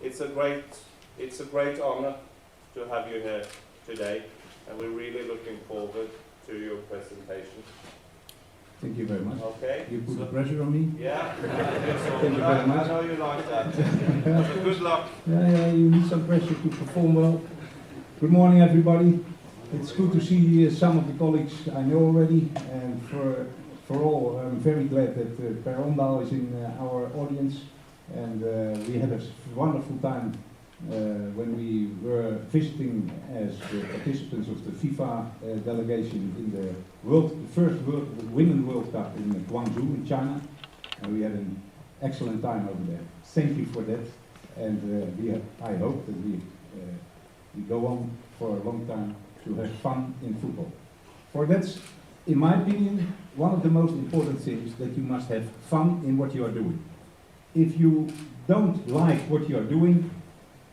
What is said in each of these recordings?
it's a great honor to have you here today, and we're really looking forward to your presentation. Thank you very much. Okay. You put the pressure on me. Yeah. Thank you very much. I know you like that. So good luck. Yeah, you need some pressure to perform well. Good morning, everybody. It's good to see some of the colleagues I know already, and for all, I'm very glad that Per Ondal is in our audience, and we had a wonderful time when we were visiting as participants of the FIFA delegation in the first Women's World Cup in Guangzhou in China, and we had an excellent time over there. Thank you for that, and I hope that we go on for a long time to have fun in football. For that's, in my opinion, one of the most important things, that you must have fun in what you are doing. If you don't like what you are doing,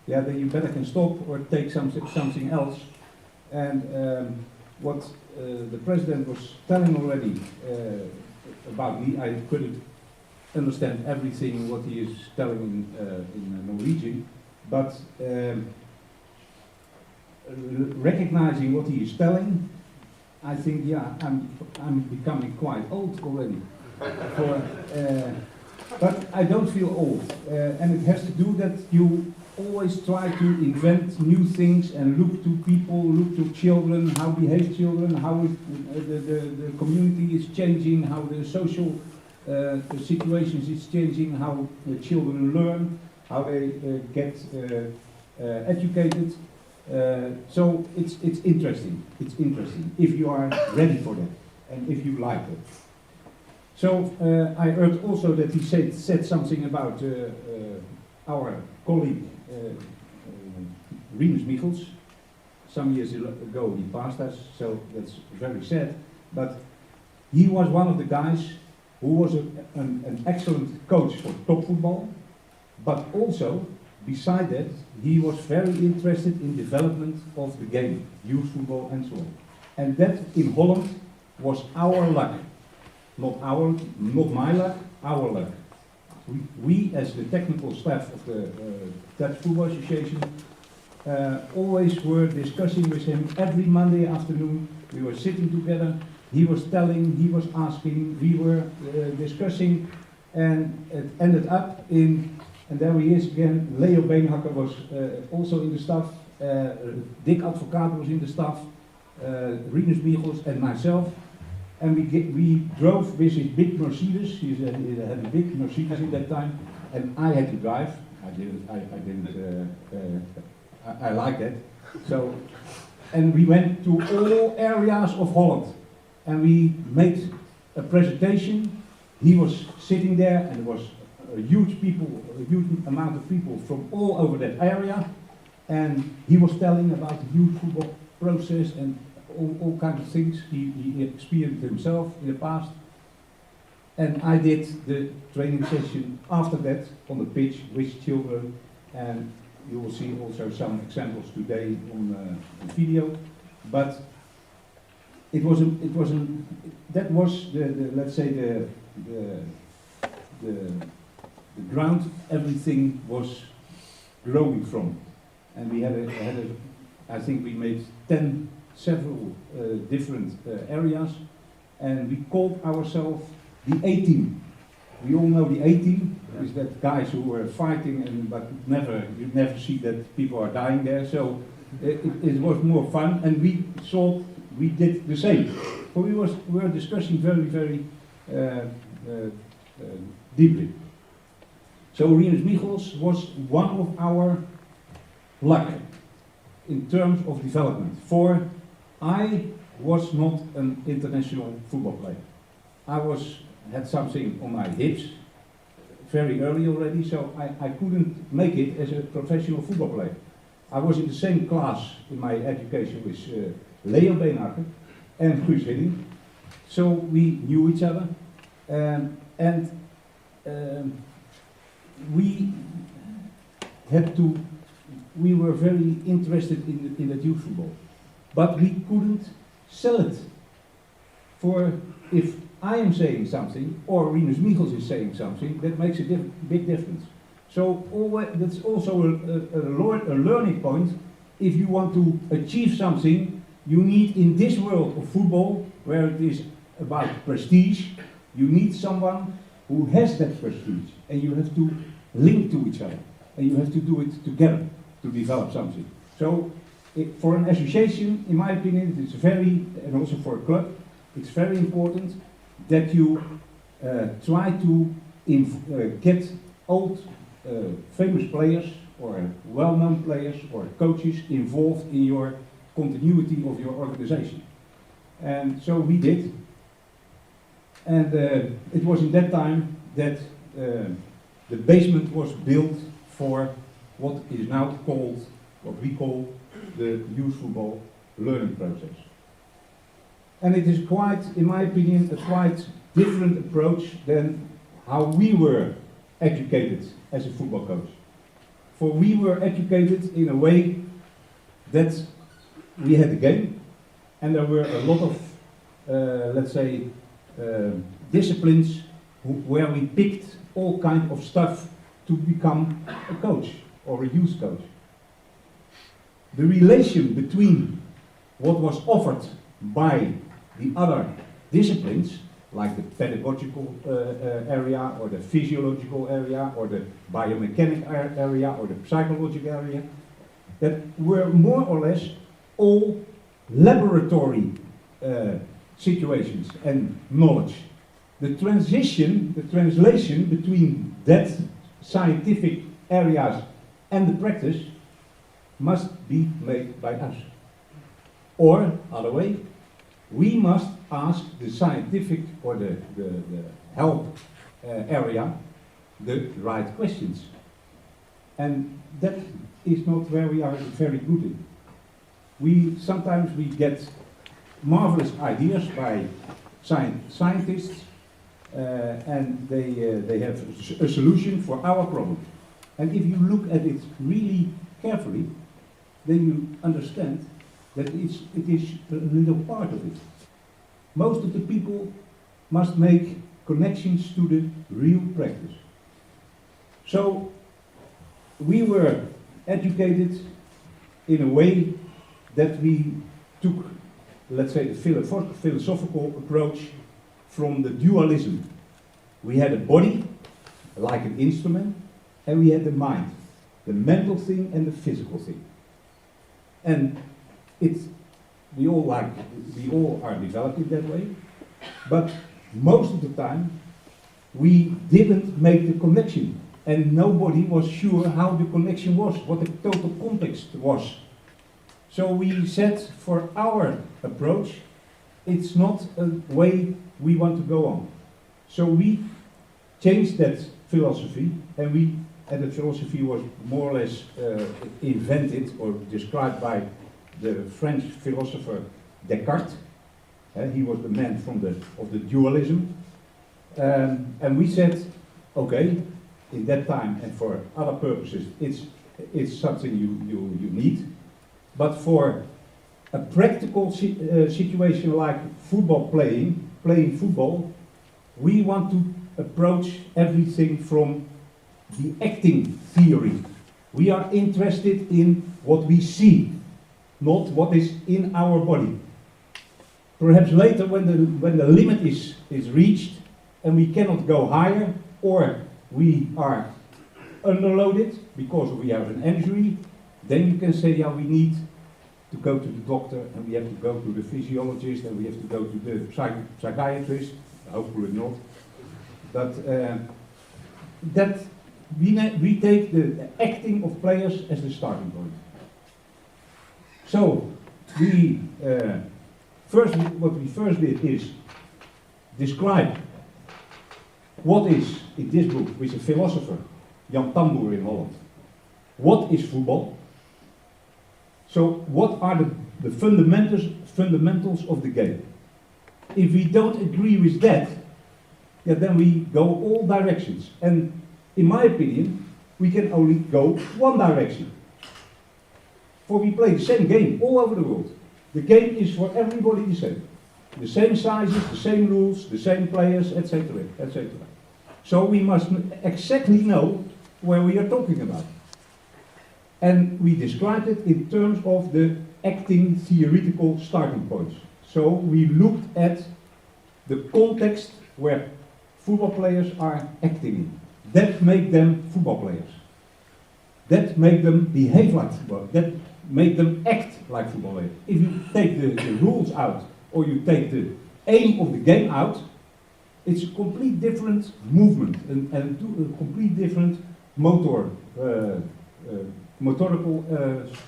yeah, then you better can stop or take something else. And what the president was telling already about me, I couldn't understand everything what he is telling in Norwegian, but recognizing what he is telling, I think, yeah, I'm becoming quite old already. But I don't feel old, and it has to do that you always try to invent new things and look to people, look to children, how behave children, how the community is changing, how the social situations is changing, how the children learn, how they get educated. So it's interesting. It's interesting if you are ready for that and if you like it. So I heard also that he said something about our colleague Rinus Michels. Some years ago he passed us, so that's very sad. But he was one of the guys who was an excellent coach for top football, but also, beside that, he was very interested in development of the game, youth football and so on. And that in Holland was our luck. Not my luck, our luck. We as the technical staff of the Dutch Football Association always were discussing with him every Monday afternoon. We were sitting together, he was telling, he was asking, we were discussing, and it ended up in, and there he is again, Leo Beenhakker was also in the staff, Dick Advocaat was in the staff, Rinus Michels and myself. And we drove with his big Mercedes. He had a big Mercedes in that time, and I had to drive. I like that. So, and we went to all areas of Holland, and we made a presentation. He was sitting there, and there was a huge amount of people from all over that area, and he was telling about the youth football process and all kinds of things he experienced himself in the past. And I did the training session after that on the pitch with children, and you will see also some examples today on video. But that was the let's say the ground everything was growing from. And we had I think we made several different areas, and we called ourselves the A-team. We all know the A-team is that guys who were fighting, but you never see that people are dying there. So it was more fun, and we thought we did the same. So we were discussing very deeply. So Rinus Michels was one of our luck in terms of development. For I was not an international football player. I had something on my hips very early already, so I couldn't make it as a professional football player. I was in the same class in my education with Leo Beenhakker and Guus Hilling, so we knew each other, and we were very interested in the youth football. But we couldn't sell it. For if I am saying something, or Rinus Michels is saying something, that makes a big difference. So that's also a learning point. If you want to achieve something, you need in this world of football, where it is about prestige, you need someone who has that prestige, and you have to link to each other, and you have to do it together to develop something. So for an association, in my opinion, it's very, and also for a club, it's very important that you try to get old famous players or well-known players or coaches involved in your continuity of your organization. And so we did. And it was in that time that the basement was built for what is now called, what we call the youth football learning process. And it is quite, in my opinion, a quite different approach than how we were educated as a football coach. For we were educated in a way that we had a game, and there were a lot of, let's say, disciplines where we picked all kind of stuff to become a coach or a youth coach. The relation between what was offered by the other disciplines, like the pedagogical area, or the physiological area, or the biomechanic area, or the psychological area, that were more or less all laboratory situations and knowledge. The translation between that scientific areas and the practice must be made by us. Or, other way, we must ask the scientific or the health area the right questions. And that is not where we are very good in. Sometimes we get marvelous ideas by scientists, and they have a solution for our problem. And if you look at it really carefully, then you understand that it is a little part of it. Most of the people must make connections to the real practice. So we were educated in a way that we took, let's say, the philosophical approach from the dualism. We had a body, like an instrument, and we had the mind, the mental thing and the physical thing. And we all are developed in that way, but most of the time we didn't make the connection, and nobody was sure how the connection was, what the total context was. So we said, for our approach, it's not a way we want to go on. So we changed that philosophy, and the philosophy was more or less invented or described by the French philosopher Descartes. He was the man of the dualism. And we said, okay, in that time and for other purposes, it's something you need. But for a practical situation like football playing football, we want to approach everything from the acting theory. We are interested in what we see, not what is in our body. Perhaps later, when the limit is reached and we cannot go higher, or we are underloaded because we have an injury, then you can say, yeah, we need to go to the doctor, and we have to go to the physiologist, and we have to go to the psychiatrist. Hopefully not. But that we take the acting of players as the starting point. So what we first did is describe what is, in this book, with a philosopher, Jan Tamboer in Holland, what is football? So what are the fundamentals of the game? If we don't agree with that, yeah, then we go all directions. And in my opinion, we can only go one direction. For we play the same game all over the world. The game is for everybody the same. The same sizes, the same rules, the same players, etc., etc. So we must exactly know where we are talking about. And we described it in terms of the acting theoretical starting points. So we looked at the context where football players are acting in. That make them football players. That make them behave like football. That make them act like football players. If you take the rules out, or you take the aim of the game out, it's a complete different movement and a complete different motorical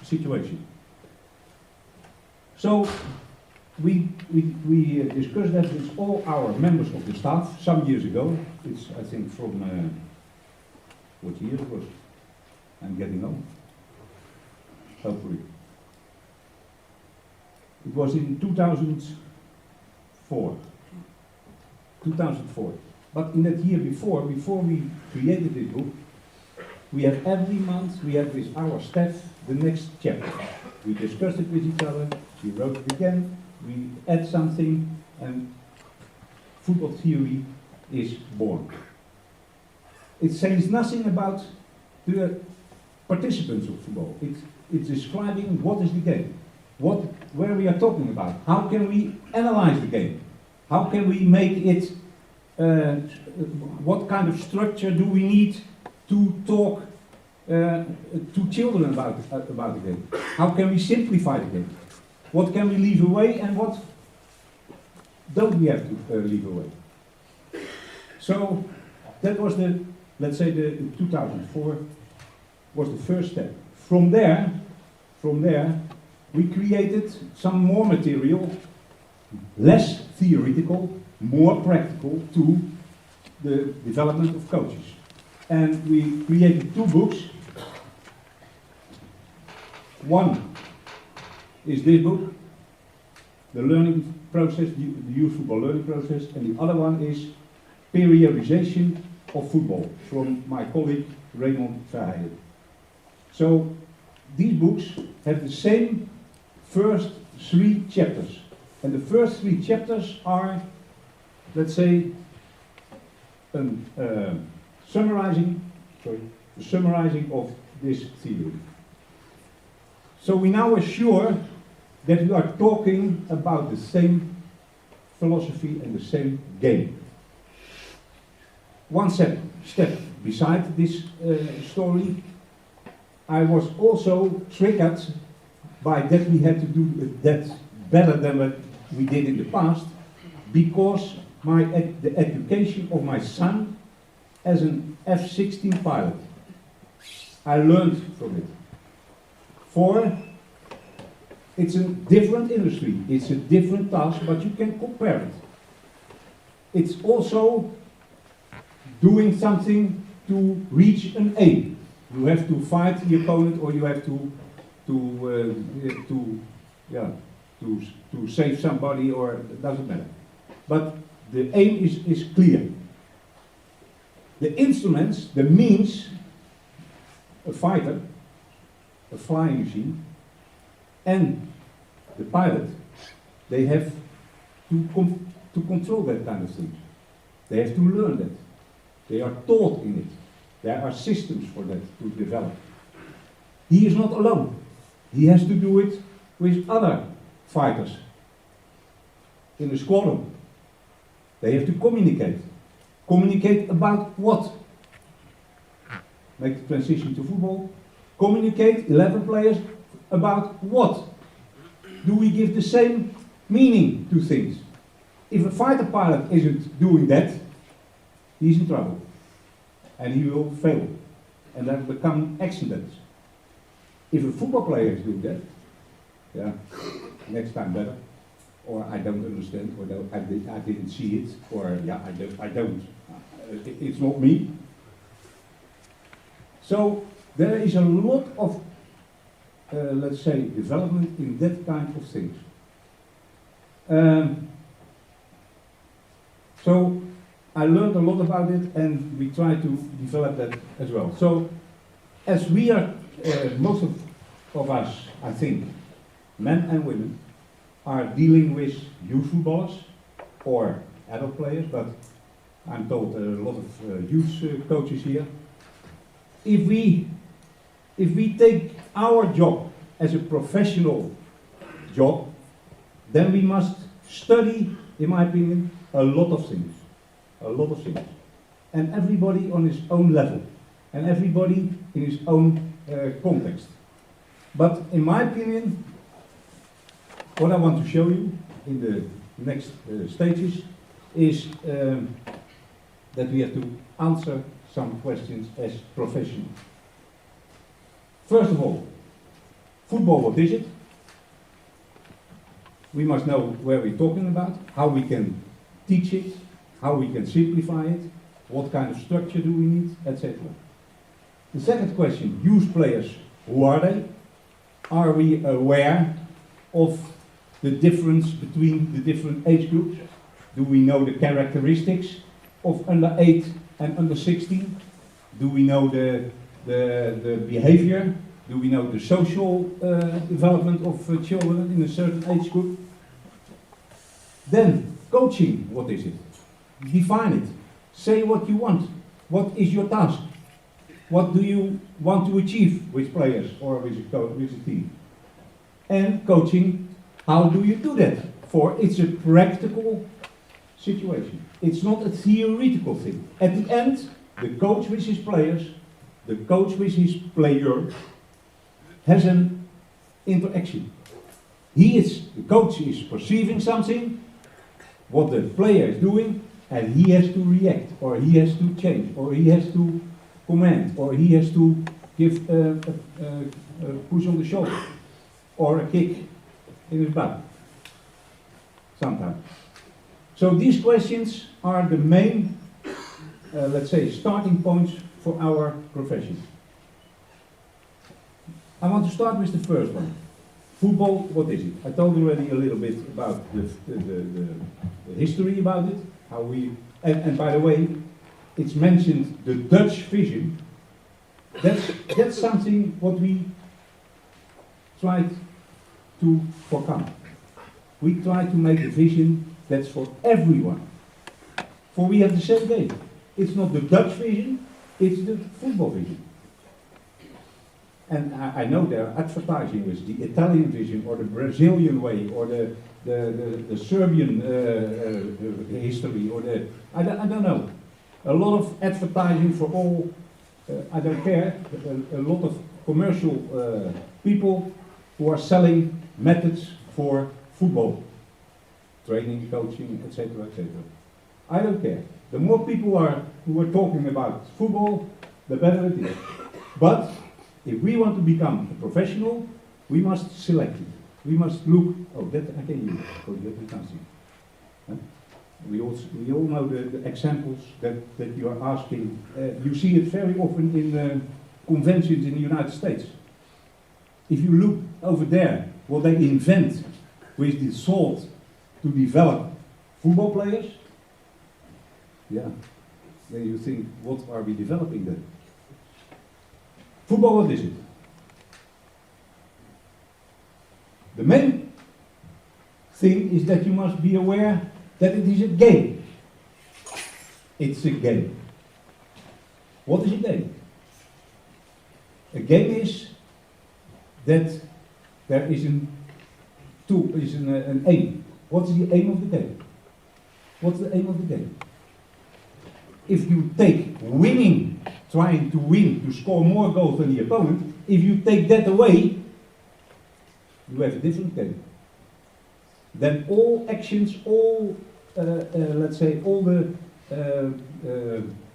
situation. So we discussed that with all our members of the staff some years ago. It's, I think, from what year it was? I'm getting old. Hopefully. It was in 2004. 2004. But in that year before we created this book, we had every month, we had with our staff the next chapter. We discussed it with each other, we wrote it again, we add something, and football theory is born. It says nothing about the participants of football. It's describing what is the game, where we are talking about. How can we analyze the game? How can we make it, what kind of structure do we need to talk to children about the game? How can we simplify the game? What can we leave away and what don't we have to leave away? So that was the, let's say the 2004 was the first step. From there, we created some more material, less theoretical, more practical to the development of coaches. And we created two books. One is this book, the learning process, the youth football learning process, and the other one is periodization of football from my colleague Raymond Verheyen. So these books have the same first three chapters. And the first three chapters are, let's say, the summarizing of this theory. So we now are sure that we are talking about the same philosophy and the same game. One step beside this story, I was also triggered by that we had to do that better than what we did in the past, because the education of my son as an F-16 pilot, I learned from it. For it's a different industry, it's a different task, but you can compare it. It's also doing something to reach an aim. You have to fight the opponent, or you have to save somebody, or it doesn't matter. But the aim is clear. The instruments, the means, a fighter, a flying machine, and the pilot, they have to control that kind of thing. They have to learn that. They are taught in it. There are systems for that to develop. He is not alone. He has to do it with other fighters in a squadron. They have to communicate. Communicate about what? Make the transition to football. Communicate, 11 players, about what? Do we give the same meaning to things? If a fighter pilot isn't doing that, he's in trouble. And he will fail. And there will become accidents. If a football player is doing that, yeah, next time better. Or I don't understand, or I didn't see it, or yeah, I don't. It's not me. So there is a lot of, let's say, development in that kind of things. So I learned a lot about it, and we try to develop that as well. So as we are, most of us, I think, men and women, are dealing with youth footballers or adult players, but I'm told there are a lot of youth coaches here. if we take our job as a professional job, then we must study, in my opinion, a lot of things. A lot of things. And everybody on his own level. And everybody in his own context. But in my opinion, what I want to show you in the next stages is that we have to answer some questions as professionals. First of all, football, what is it? We must know where we're talking about, how we can teach it, how we can simplify it, what kind of structure do we need, etc. The second question, youth players, who are they? Are we aware of the difference between the different age groups? Do we know the characteristics of under 8 and under 16? Do we know the behavior? Do we know the social development of children in a certain age group? Then, coaching, what is it? Define it. Say what you want. What is your task? What do you want to achieve with players or with a team? And coaching, how do you do that? For it's a practical situation. It's not a theoretical thing. At the end, the coach with his players, the coach with his player, has an interaction. The coach is perceiving something, what the player is doing, and he has to react, or he has to change, or he has to command, or he has to give a push on the shoulder, or a kick in his butt, sometimes. So these questions are the main, let's say, starting points for our profession. I want to start with the first one. Football, what is it? I told already a little bit about the history about it, how we, and by the way, it's mentioned the Dutch vision. That's something what we tried to overcome. We try to make a vision that's for everyone. For we have the same game. It's not the Dutch vision, it's the football vision. And I know they're advertising with the Italian vision, or the Brazilian way, or the Serbian history, or I don't know. A lot of advertising for all, I don't care, a lot of commercial people who are selling methods for football. Training, coaching, etc., etc. I don't care. The more people who are talking about football, the better it is. But if we want to become a professional, we must select it. We must look, oh, that I can use, oh, that we can't see. Huh? We all know the examples that you are asking. You see it very often in conventions in the United States. If you look over there, what they invent with the thought to develop football players, yeah, then you think, what are we developing then? Football, what is it? The main thing is that you must be aware that it is a game. It's a game. What is a game? A game is that there is an aim. What is the aim of the game? What's the aim of the game? If you take winning, trying to win, to score more goals than the opponent, if you take that away, you have a different game. Then all actions, all, let's say, all the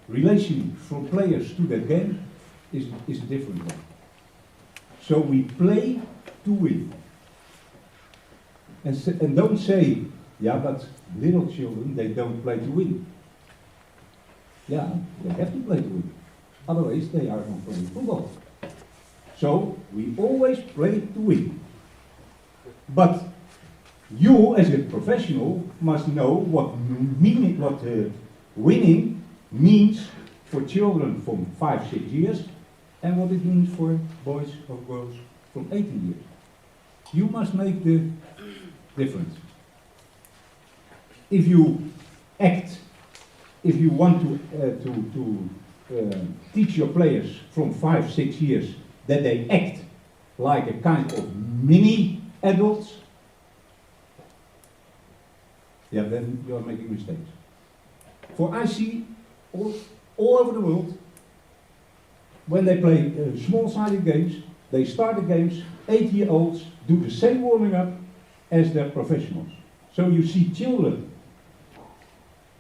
relation from players to that game is a different one. So we play to win. And don't say, yeah, but little children, they don't play to win. Yeah, they have to play to win. Otherwise, they are not playing football. So, we always play to win. But you, as a professional, must know what winning means for children from 5, 6 years, and what it means for boys or girls from 18 years. You must make the difference. If you act, if you want to teach your players from 5, 6 years that they act like a kind of mini adults, yeah, then you are making mistakes. For I see all over the world, when they play small-sided games, they start the games, 8-year-olds do the same warming up as their professionals. So you see children,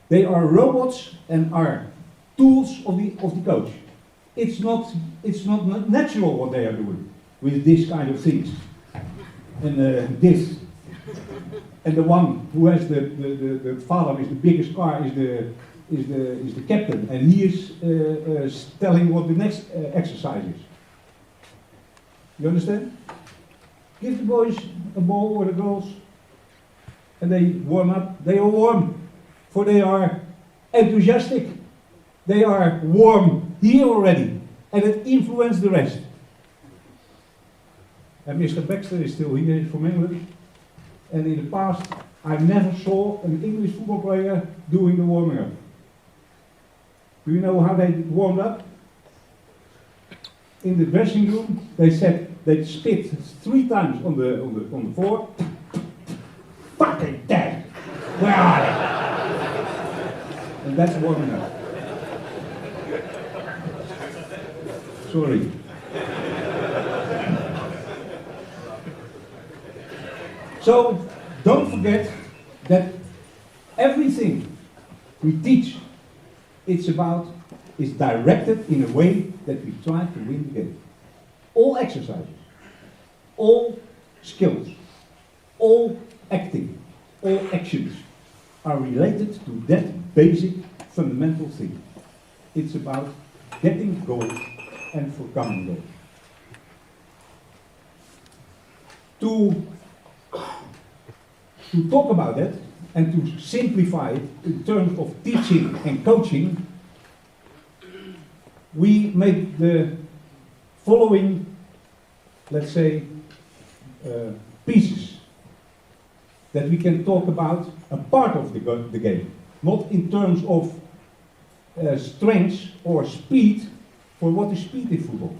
they are robots and are tools of the coach. It's not natural what they are doing with this kind of things. And this. And the one who has the father with the biggest car is the captain, and he is telling what the next exercise is. You understand? Give the boys a ball or the girls, and they warm up. They are warm, for they are enthusiastic. They are warm here already, and it influences the rest. And Mr. Baxter is still here, he's from England. And in the past, I never saw an English football player doing the warming up. Do you know how they warmed up? In the dressing room, they said they spit 3 times on the floor. Fucking dead! Where are they? And that's warming up. Sorry. So, don't forget that everything we teach, is directed in a way that we try to win the game. All exercises, all skills, all acting, all actions are related to that basic fundamental thing. It's about getting goals and forcoming goals. To talk about that and to simplify it in terms of teaching and coaching, we made the following, let's say, pieces that we can talk about a part of the game, not in terms of strength or speed. For what is speed in football?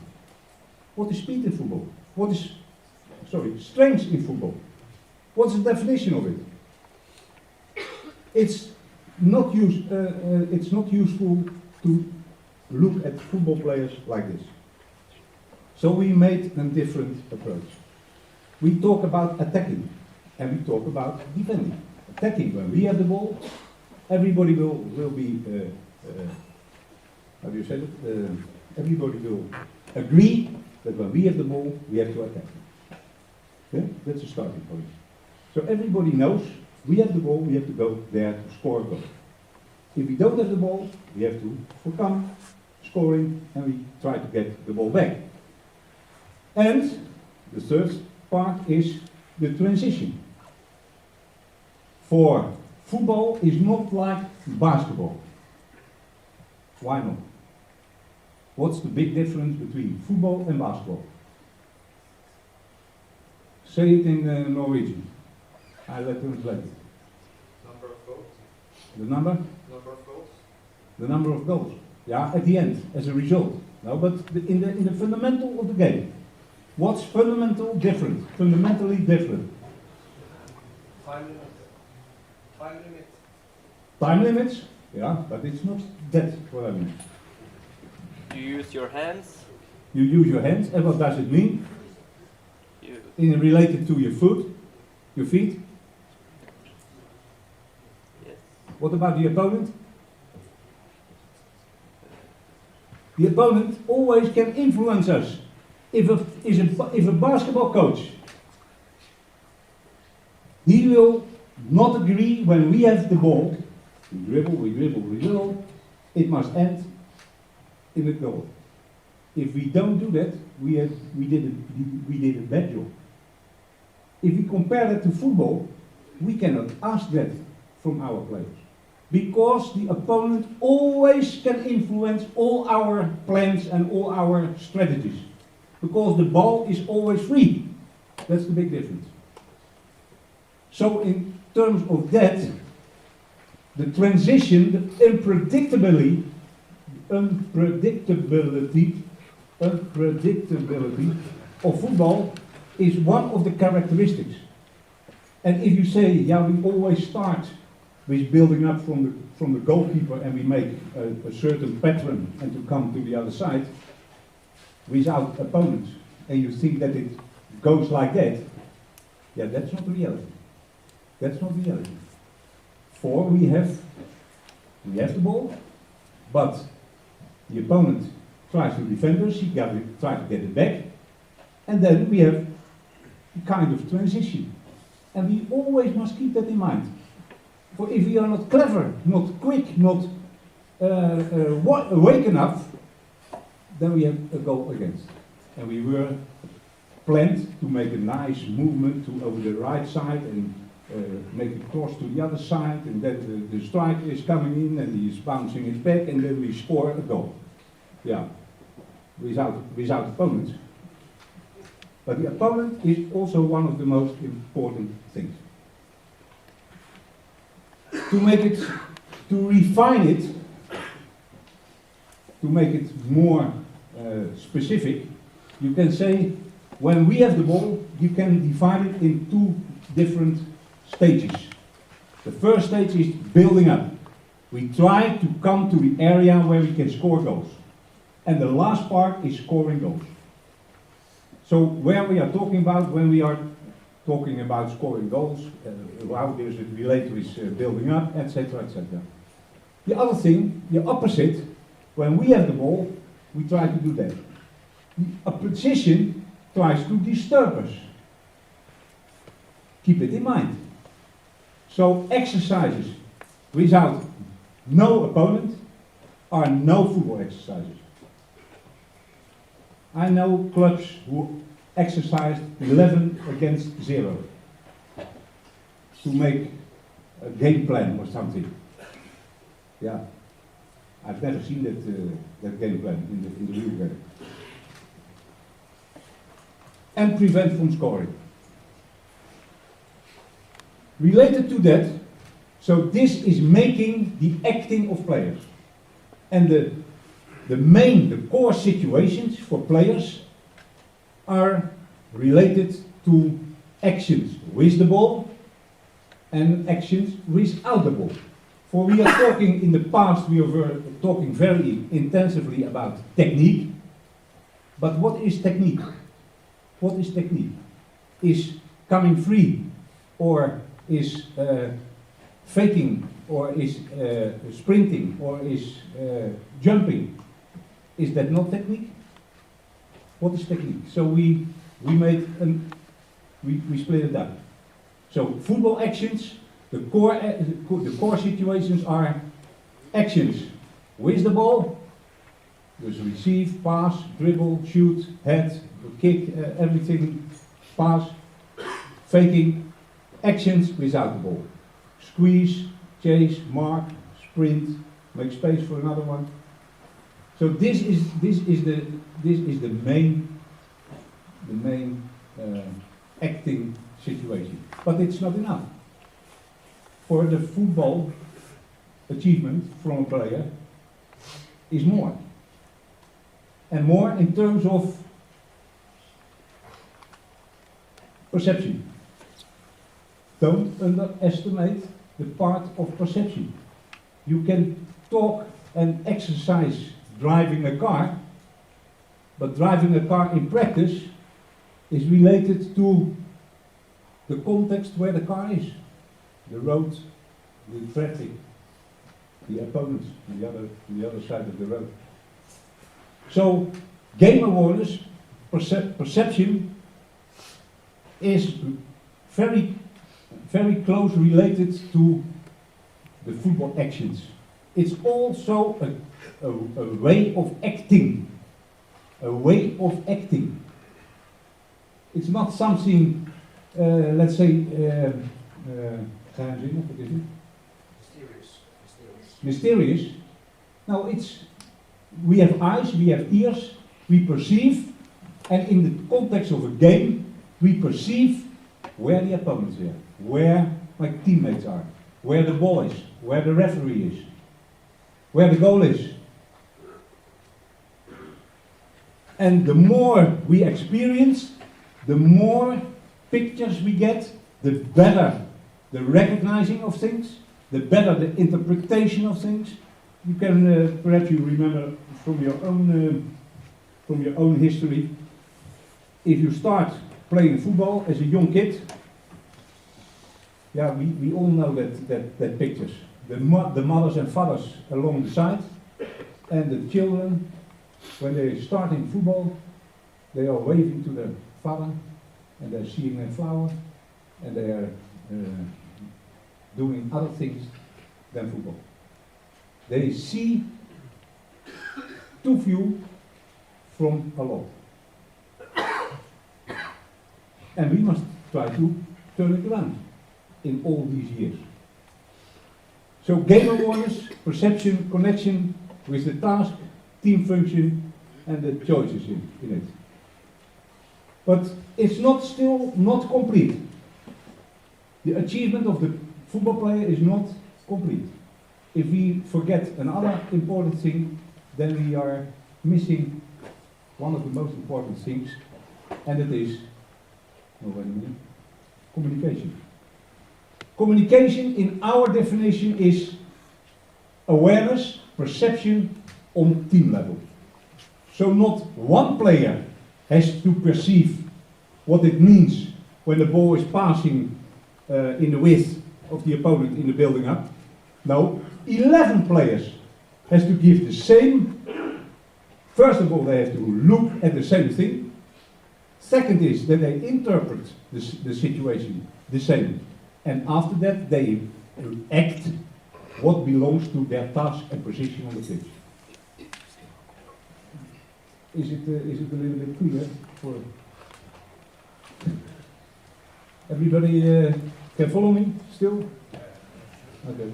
What is speed in football? What is, strength in football? What's the definition of it? It's not useful to look at football players like this. So we made a different approach. We talk about attacking and we talk about defending. Attacking, when we have the ball, everybody will be, how do you say it? Everybody will agree that when we have the ball, we have to attack. Okay? That's a starting point. So everybody knows we have the ball, we have to go there to score a goal. If we don't have the ball, we have to overcome scoring and we try to get the ball back. And the third part is the transition. For football is not like basketball. Why not? What's the big difference between football and basketball? Say it in Norwegian. I let them translate it. Number of goals. The number? Number of goals. The number of goals. Yeah, at the end, as a result. No, but in the fundamental of the game. What's fundamentally different? Time limit. Time limit. Time limits? Yeah, but it's not that what I mean. You use your hands. You use your hands, and what does it mean? Related to your feet. Yes. What about the opponent? The opponent always can influence us. If a basketball coach, he will not agree when we have the ball. We dribble. It must end in a goal. If we don't do that, we did a bad job. If we compare that to football, we cannot ask that from our players. Because the opponent always can influence all our plans and all our strategies. Because the ball is always free. That's the big difference. So in terms of that, the transition, the unpredictability of football is one of the characteristics. And if you say, yeah, we always start with building up from the goalkeeper and we make a certain pattern and to come to the other side without opponents, and you think that it goes like that, yeah, that's not reality. That's not reality. For we have the ball, but the opponent tries to defend us, he tries to get it back, and then we have a kind of transition. And we always must keep that in mind. For if we are not clever, not quick, not awake enough, then we have a goal against. And we were planned to make a nice movement over the right side and make a cross to the other side, and then the striker is coming in and he is bouncing it back, and then we score a goal. Yeah, without opponents. But the opponent is also one of the most important things. To refine it, to make it more specific, you can say when we have the ball, you can divide it in two different stages. The first stage is building up. We try to come to the area where we can score goals. And the last part is scoring goals. So where we are talking about, when we are talking about scoring goals, how does it relate with building up, etc., etc. The other thing, the opposite, when we have the ball, we try to do that. The opposition tries to disturb us. Keep it in mind. So exercises without no opponent are no football exercises. I know clubs who exercised 11 against 0 to make a game plan or something. Yeah, I've never seen that game plan in the real game. And prevent from scoring. Related to that, so this is making the acting of players. And the core situations for players are related to actions with the ball and actions without the ball. For we are talking, in the past we were talking very intensively about technique, but what is technique? What is technique? Is coming free, or is faking, or is sprinting, or is jumping? Is that not technique? What is technique? So we split it up. So football actions, the core situations are actions with the ball. There's receive, pass, dribble, shoot, head, kick, everything, pass, faking, actions without the ball. Squeeze, chase, mark, sprint, make space for another one. So this is the main acting situation. But it's not enough. For the football achievement from a player is more. And more in terms of perception. Don't underestimate the part of perception. You can talk and exercise driving a car, but driving a car in practice is related to the context where the car is. The road, the traffic, the opponents, the other side of the road. So, game awareness, perception is very, very close related to the football actions. It's also a way of acting. A way of acting. It's not something, let's say, geheimzinnig, what is it? Mysterious. No, it's, we have eyes, we have ears, we perceive, and in the context of a game, we perceive where the opponents are, where my teammates are, where the ball is, where the referee is, where the goal is. And the more we experience, the more pictures we get, the better the recognizing of things, the better the interpretation of things. You can perhaps you remember from your own history. If you start playing football as a young kid, yeah, we all know that pictures. The mothers and fathers along the side, and the children, when they're starting football, they are waving to their father, and they're seeing a flower, and they are doing other things than football. They see too few from a lot. And we must try to turn it around in all these years. So game awareness, perception, connection with the task, team function, and the choices in it. But it's still not complete. The achievement of the football player is not complete. If we forget another important thing, then we are missing one of the most important things, and it is communication. Communication, in our definition, is awareness, perception on team level. So not one player has to perceive what it means when the ball is passing in the width of the opponent in the building up. No, 11 players has to give the same. First of all, they have to look at the same thing. Second is that they interpret the situation the same. And after that, they act what belongs to their task and position on the pitch. Is it a little bit clear for everybody? Can follow me still? Okay.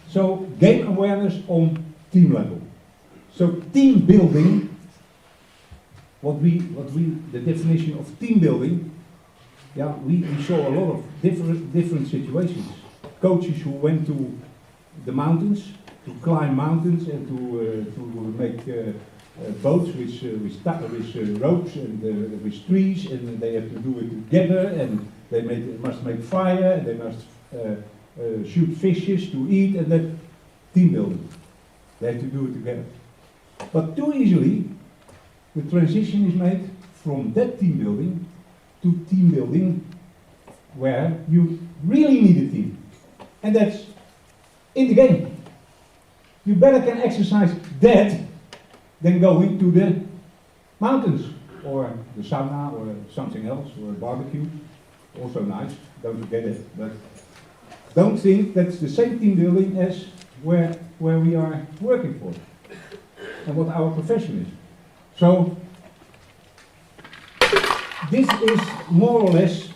So game awareness on team level. So team building. The definition of team building. Yeah, we saw a lot of different situations. Coaches who went to the mountains to climb mountains and to make boats with ropes and with trees, and they have to do it together, and they must make fire, and they must shoot fishes to eat, and that team building. They have to do it together. But too easily, the transition is made from that team building to team building where you really need a team. And that's in the game. You better can exercise that than going to the mountains or the sauna or something else or a barbecue. Also nice, don't forget it. But don't think that's the same team building as where we are working for and what our profession is. So this is more or less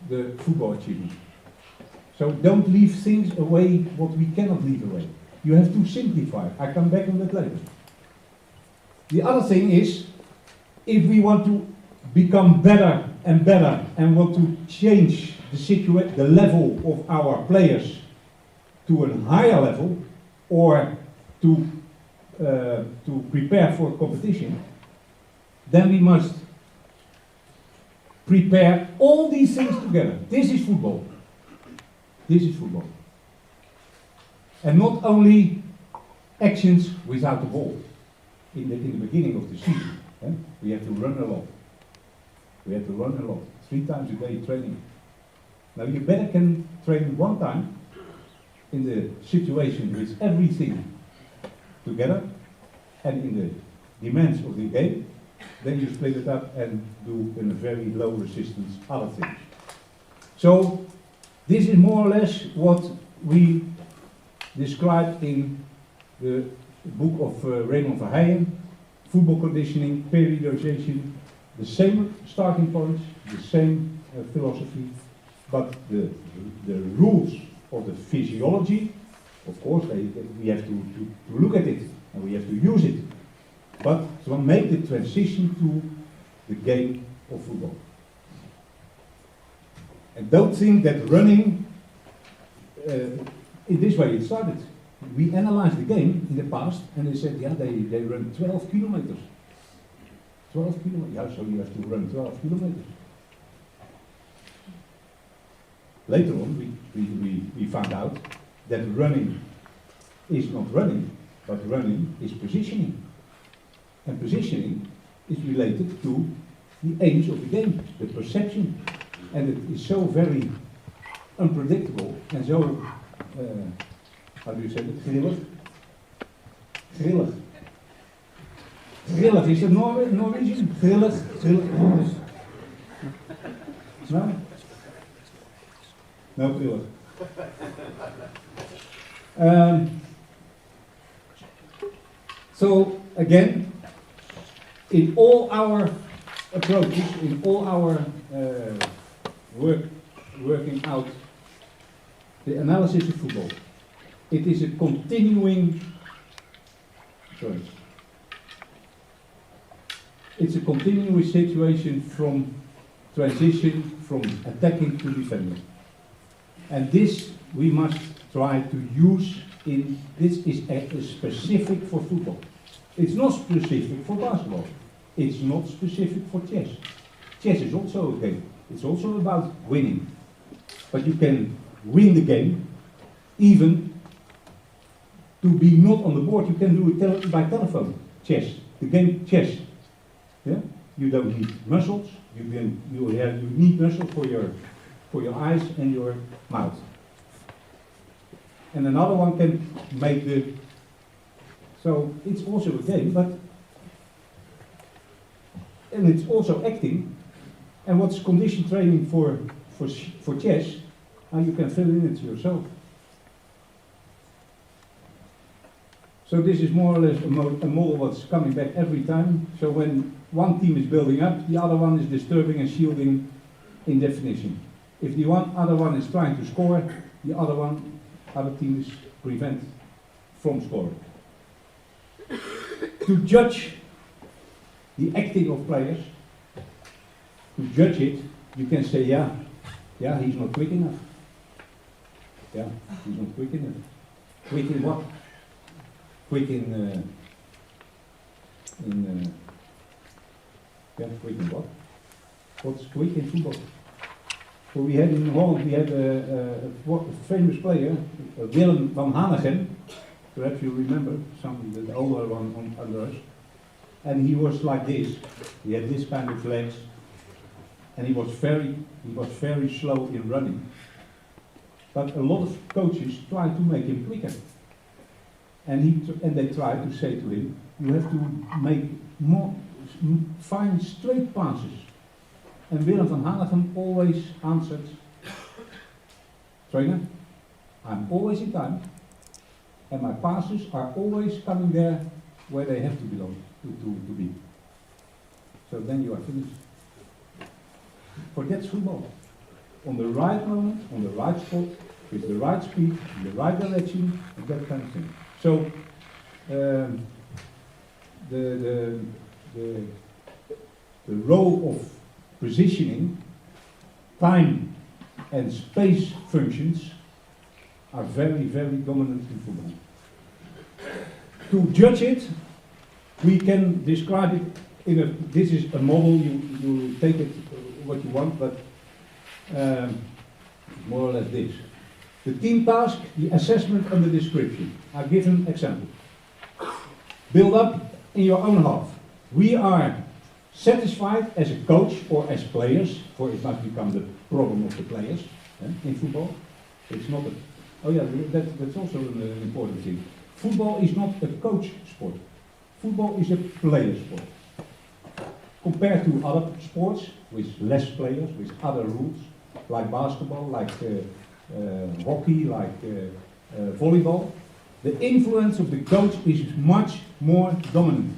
the football achievement. So don't leave things away what we cannot leave away. You have to simplify. I come back on that later. The other thing is, if we want to become better and better and want to change the level of our players to a higher level, or to prepare for competition, then we must prepare all these things together. This is football. This is football. And not only actions without the ball. In the beginning of the season, we have to run a lot. We have to run a lot. 3 times a day training. Now you better can train 1 time in the situation with everything together and in the demands of the game, then you split it up and do in a very low resistance other things. So this is more or less what we described in the book of Raymond Verheijen, Football Conditioning, Periodization, the same starting points, the same philosophy, but the rules of the physiology, of course, we have to look at it and we have to use it, but to make the transition to the game of football. And don't think that running in this way it started. We analyzed the game in the past, and they said, yeah, they run 12 kilometers. 12 kilometers, yeah, so you have to run 12 kilometers. Later on, we found out that running is not running, but running is positioning. And positioning is related to the aims of the game, the perception. And it is so very unpredictable and so, how do you say it, grillig? Grillig. Grillig, is that Norwegian? Grillig, grillig. No? No, grillig. So, again, in all our approaches, in all our working out the analysis of football, it is a continuing, it's a continuing situation from transition from attacking to defending. And this we must try to use in, this is specific for football. It's not specific for basketball. It's not specific for chess. Chess is also a game. It's also about winning. But you can win the game, even to be not on the board. You can do it by telephone. Chess. The game chess. Yeah? You don't need muscles. You need muscles for your eyes and your mouth. And another one can make the. So it's also a game, and it's also acting. And what's condition training for chess? How you can fill in it yourself. So this is more or less a model that's coming back every time. So when one team is building up, the other one is disturbing and shielding in definition. If the other one is trying to score, the other team is prevent from scoring. To judge the acting of players, to judge it, you can say, yeah, he's not quick enough. Yeah, he's not quick enough. Quick in what? Quick quick in what? What's quick in football? So we had in Holland, we had a famous player, Bert van Lingen. Perhaps you remember, the older one under us. And he was like this. He had this kind of legs, and he was very slow in running. But a lot of coaches tried to make him quicker. And they tried to say to him, you have to make more fine straight passes. And Bert van Lingen always answered, trainer, I'm always in time, and my passes are always coming there where they have to belong, to be. So then you are finished. Forget football. On the right moment, on the right spot, with the right speed, in the right direction, and that kind of thing. So the role of positioning, time and space functions are very, very dominant in football. To judge it, we can describe it this is a model, you take it what you want, but more or less this. The team task, the assessment and the description. I'll give an example. Build up in your own half. We are satisfied as a coach or as players, for it must become the problem of the players in football. It's not that's also an important thing. Football is not a coach sport. Football is a player sport. Compared to other sports with less players, with other rules, like basketball, like hockey, like volleyball, the influence of the coach is much more dominant.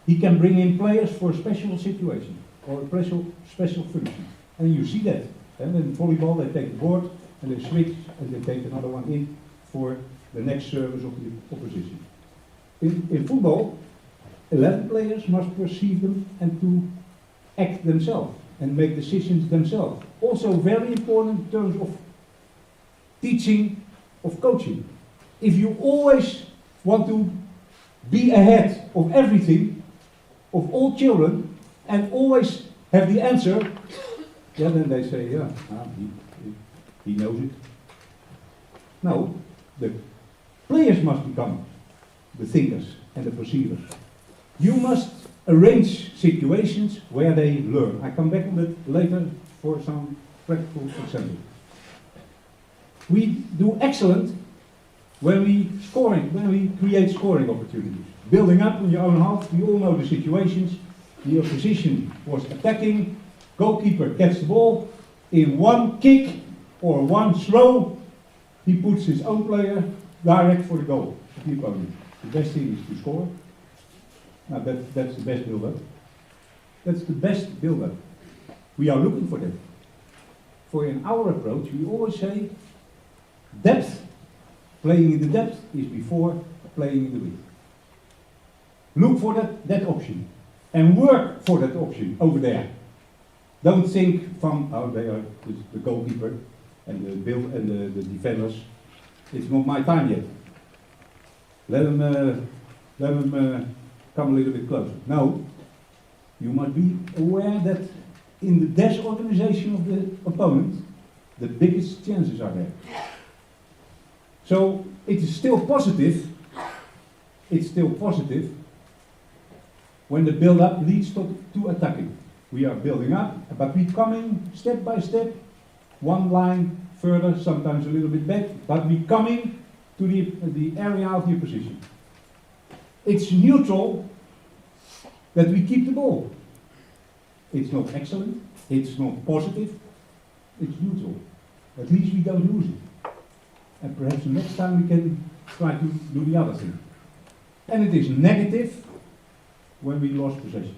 He can bring in players for a special situation or a special function. And you see that. And in volleyball they take the board and they switch and they take another one in for the next service of the opposition. In football, 11 players must perceive them and to act themselves and make decisions themselves. Also very important in terms of teaching of coaching. If you always want to be ahead of everything, of all children, and always have the answer, yeah, then they say, yeah, he knows it. No, the players must become the thinkers and the perceivers. You must arrange situations where they learn. I come back on that later for some practical example. We do excellent when we create scoring opportunities. Building up on your own half, we all know the situations. The opposition was attacking, goalkeeper gets the ball, in one kick or one throw, he puts his own player direct for the goal of the opponent. The best thing is to score. Now that's the best build-up. That's the best build-up. We are looking for that. For in our approach, we always say, depth, playing in the depth is before playing in the width. Look for that option and work for that option over there. Don't think from, oh, they are the goalkeeper and the defenders. It's not my time yet. Let them come a little bit closer. No, you must be aware that in the disorganization of the opponent, the biggest chances are there. So it is still positive. It's still positive when the build-up leads to attacking. We are building up, but we're coming step by step, one line further, sometimes a little bit back, but we're coming to the area of the opposition. It's neutral that we keep the ball. It's not excellent, it's not positive, it's neutral. At least we don't lose it. And perhaps next time we can try to do the other thing. And it is negative when we lost possession.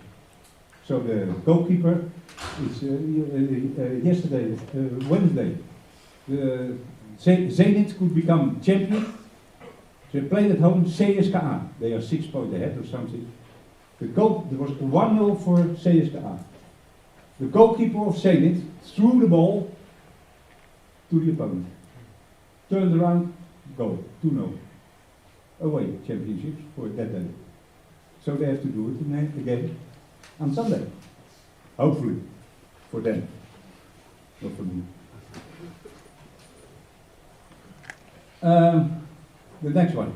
So the goalkeeper, it's yesterday, Wednesday, Zenit could become champion. They played at home CSKA. They are 6 points ahead or something. There was 1-0 for CSKA. The goalkeeper of Zenit threw the ball to the opponent. Turned around, goal, 2-0. Away championships for that day. So they have to do it again on Sunday. Hopefully, for them, not for me. The next one.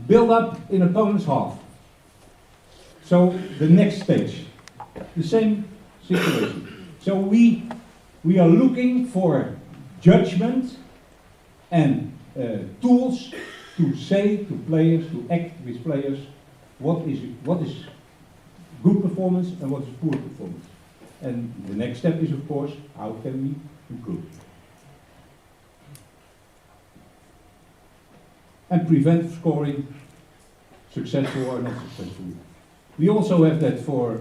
Build up in opponent's half. So the next stage. The same situation. So we are looking for judgment and tools to say to players, to act with players, what is good performance and what is poor performance. And the next step is, of course, how can we improve? And prevent scoring successful or not successful. We also have that for,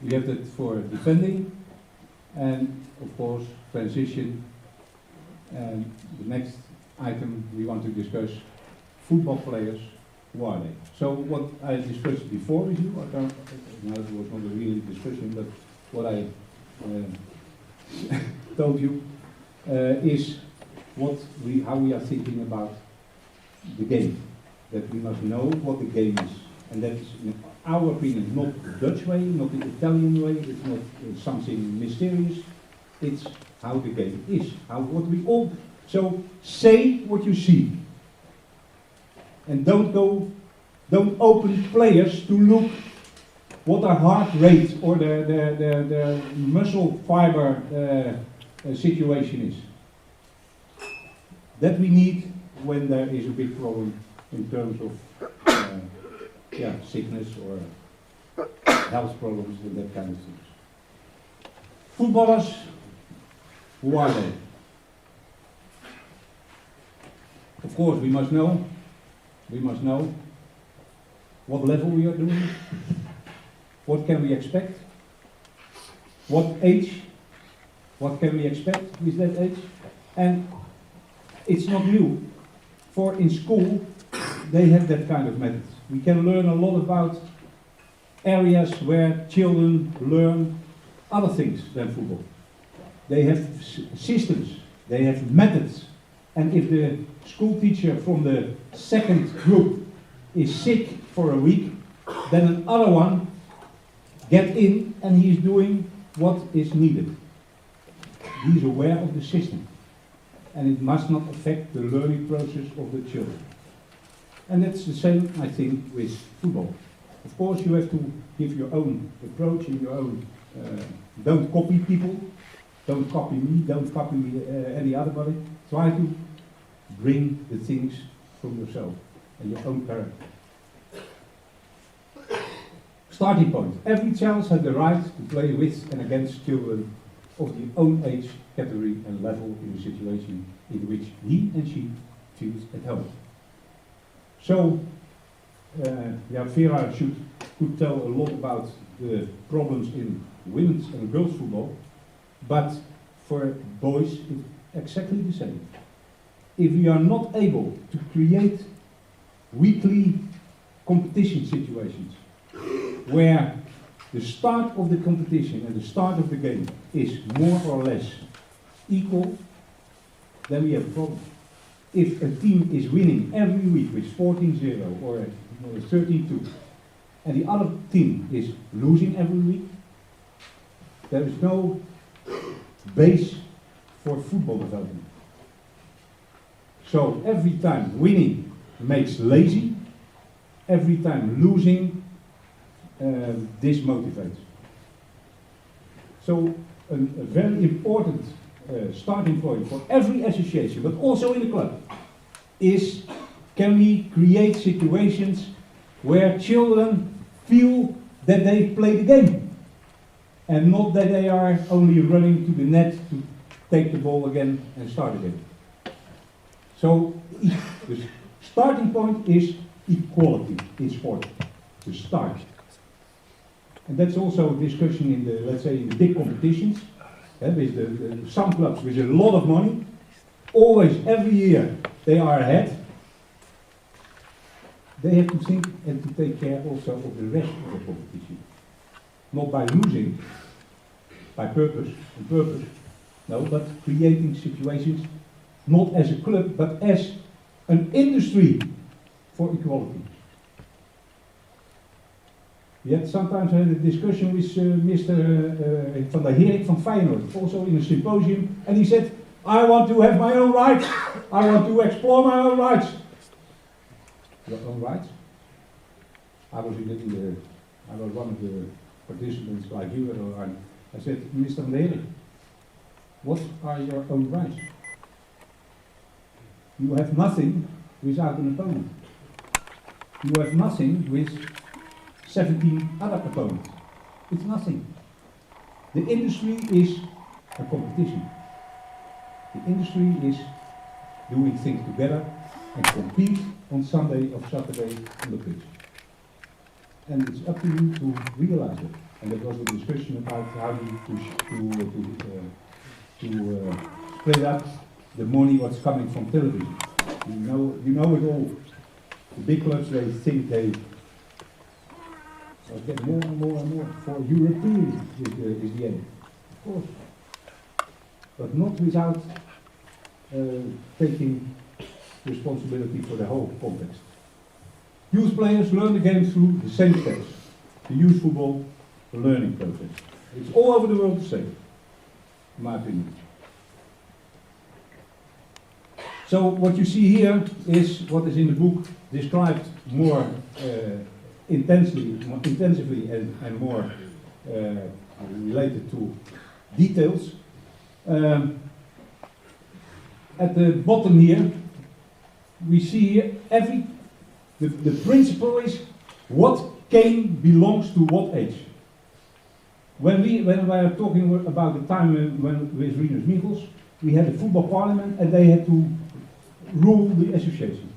we have that for defending and, of course, transition. And the next item we want to discuss, football players, who are they? So what I discussed before with you, it was not a real discussion, but what I told you is how we are thinking about the game. That we must know what the game is. And that is, in our opinion, not the Dutch way, not the Italian way, it's not something mysterious, it's how the game is. So say what you see. And don't open players to look what their heart rate or their muscle fiber situation is. That we need when there is a big problem in terms of sickness or health problems and that kind of things. Footballers, who are they? Of course, we must know what level we are doing, what can we expect, what age, what can we expect with that age, and it's not new. For in school, they have that kind of method. We can learn a lot about areas where children learn other things than football. they have systems, they have methods. And if the school teacher from the second group is sick for a week, then another one gets in and he is doing what is needed. He is aware of the system. And it must not affect the learning process of the children. And that's the same, I think, with football. Of course, you have to give your own approach and your own, don't copy people, don't copy me, don't copy any other body. Try to bring the things from yourself and your own character. Starting point. Every child has the right to play with and against children of their own age, category and level in a situation in which he and she feels at home. So, Vera could tell a lot about the problems in women's and girls football, but for boys it's exactly the same. If we are not able to create weekly competition situations where the start of the competition and the start of the game is more or less equal, then we have a problem. If a team is winning every week with 14-0 or 13-2, and the other team is losing every week, there is no base for football development. So every time winning makes lazy, every time losing dismotivates. So a very important starting point for every association, but also in the club, is can we create situations where children feel that they play the game and not that they are only running to the net to take the ball again and start again. So the starting point is equality in sport, the start. And that's also a discussion in the, let's say, in the big competitions, with some clubs with a lot of money, always every year they are ahead. They have to think and to take care also of the rest of the competition. Not by losing, by purpose, no, but creating situations, not as a club, but as an industry for equality. Yet sometimes I had a discussion with Mr. Van der Herik from Feyenoord, also in a symposium, and he said, I want to have my own rights. I want to explore my own rights. Your own rights? I was one of the participants like you, and I said, Mr. Van der Herik, what are your own rights? You have nothing without an opponent. You have nothing with 17 other opponents. It's nothing. The industry is a competition. The industry is doing things together and compete on Sunday or Saturday on the pitch. And it's up to you to realize it. And there was a discussion about how to split up the money what's coming from television. You know it all. The big clubs, they think they get more and more and more for European is the aim, of course. But not without taking responsibility for the whole context. Youth players learn the game through the same steps. The youth football, the learning process. It's all over the world the same, in my opinion. So what you see here is what is in the book described more intensively and more related to details. At the bottom here, we see the principle is what game belongs to what age. When we are talking about the time with Rinus Michels, we had a football parliament and they had to rule the association.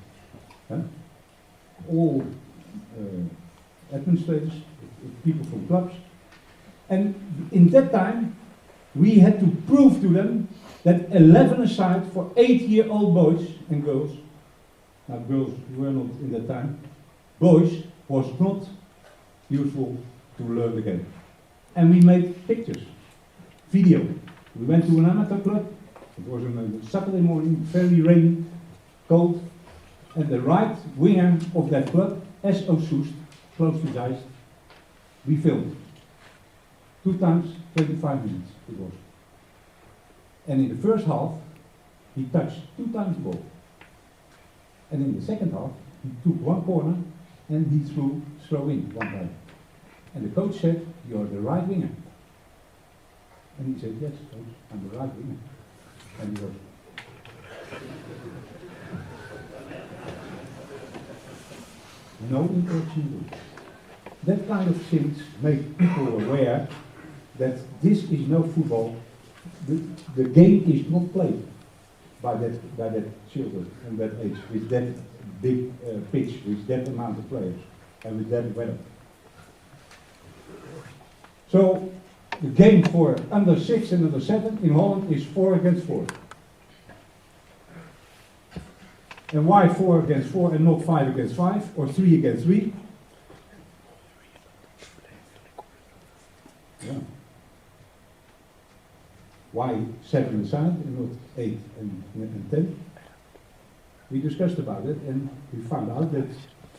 All administrators, people from clubs. And in that time, we had to prove to them that 11-a-side for 8-year-old boys and girls, now girls were not in that time, boys was not useful to learn the game. And we made pictures, video, We went to an amateur club. It was on a Saturday morning, very rainy, cold, and the right winger of that club, as Soest, closed his eyes. We filmed. 2 times 25 minutes it was. And in the first half, he touched 2 times the ball. And in the second half, he took 1 corner and he threw in 1 time. And the coach said, "You're the right winger." And he said, "Yes, coach, I'm the right winger." And he was. No interaction. That kind of things make people aware that this is no football. The game is not played by that children and that age, with that big pitch, with that amount of players, and with that weather. So, the game for under 6 and under 7 in Holland is 4 against 4. And why 4 against 4 and not 5 against 5 or 3 against 3? Yeah. Why 7 aside and not 8 and 10? We discussed about it and we found out that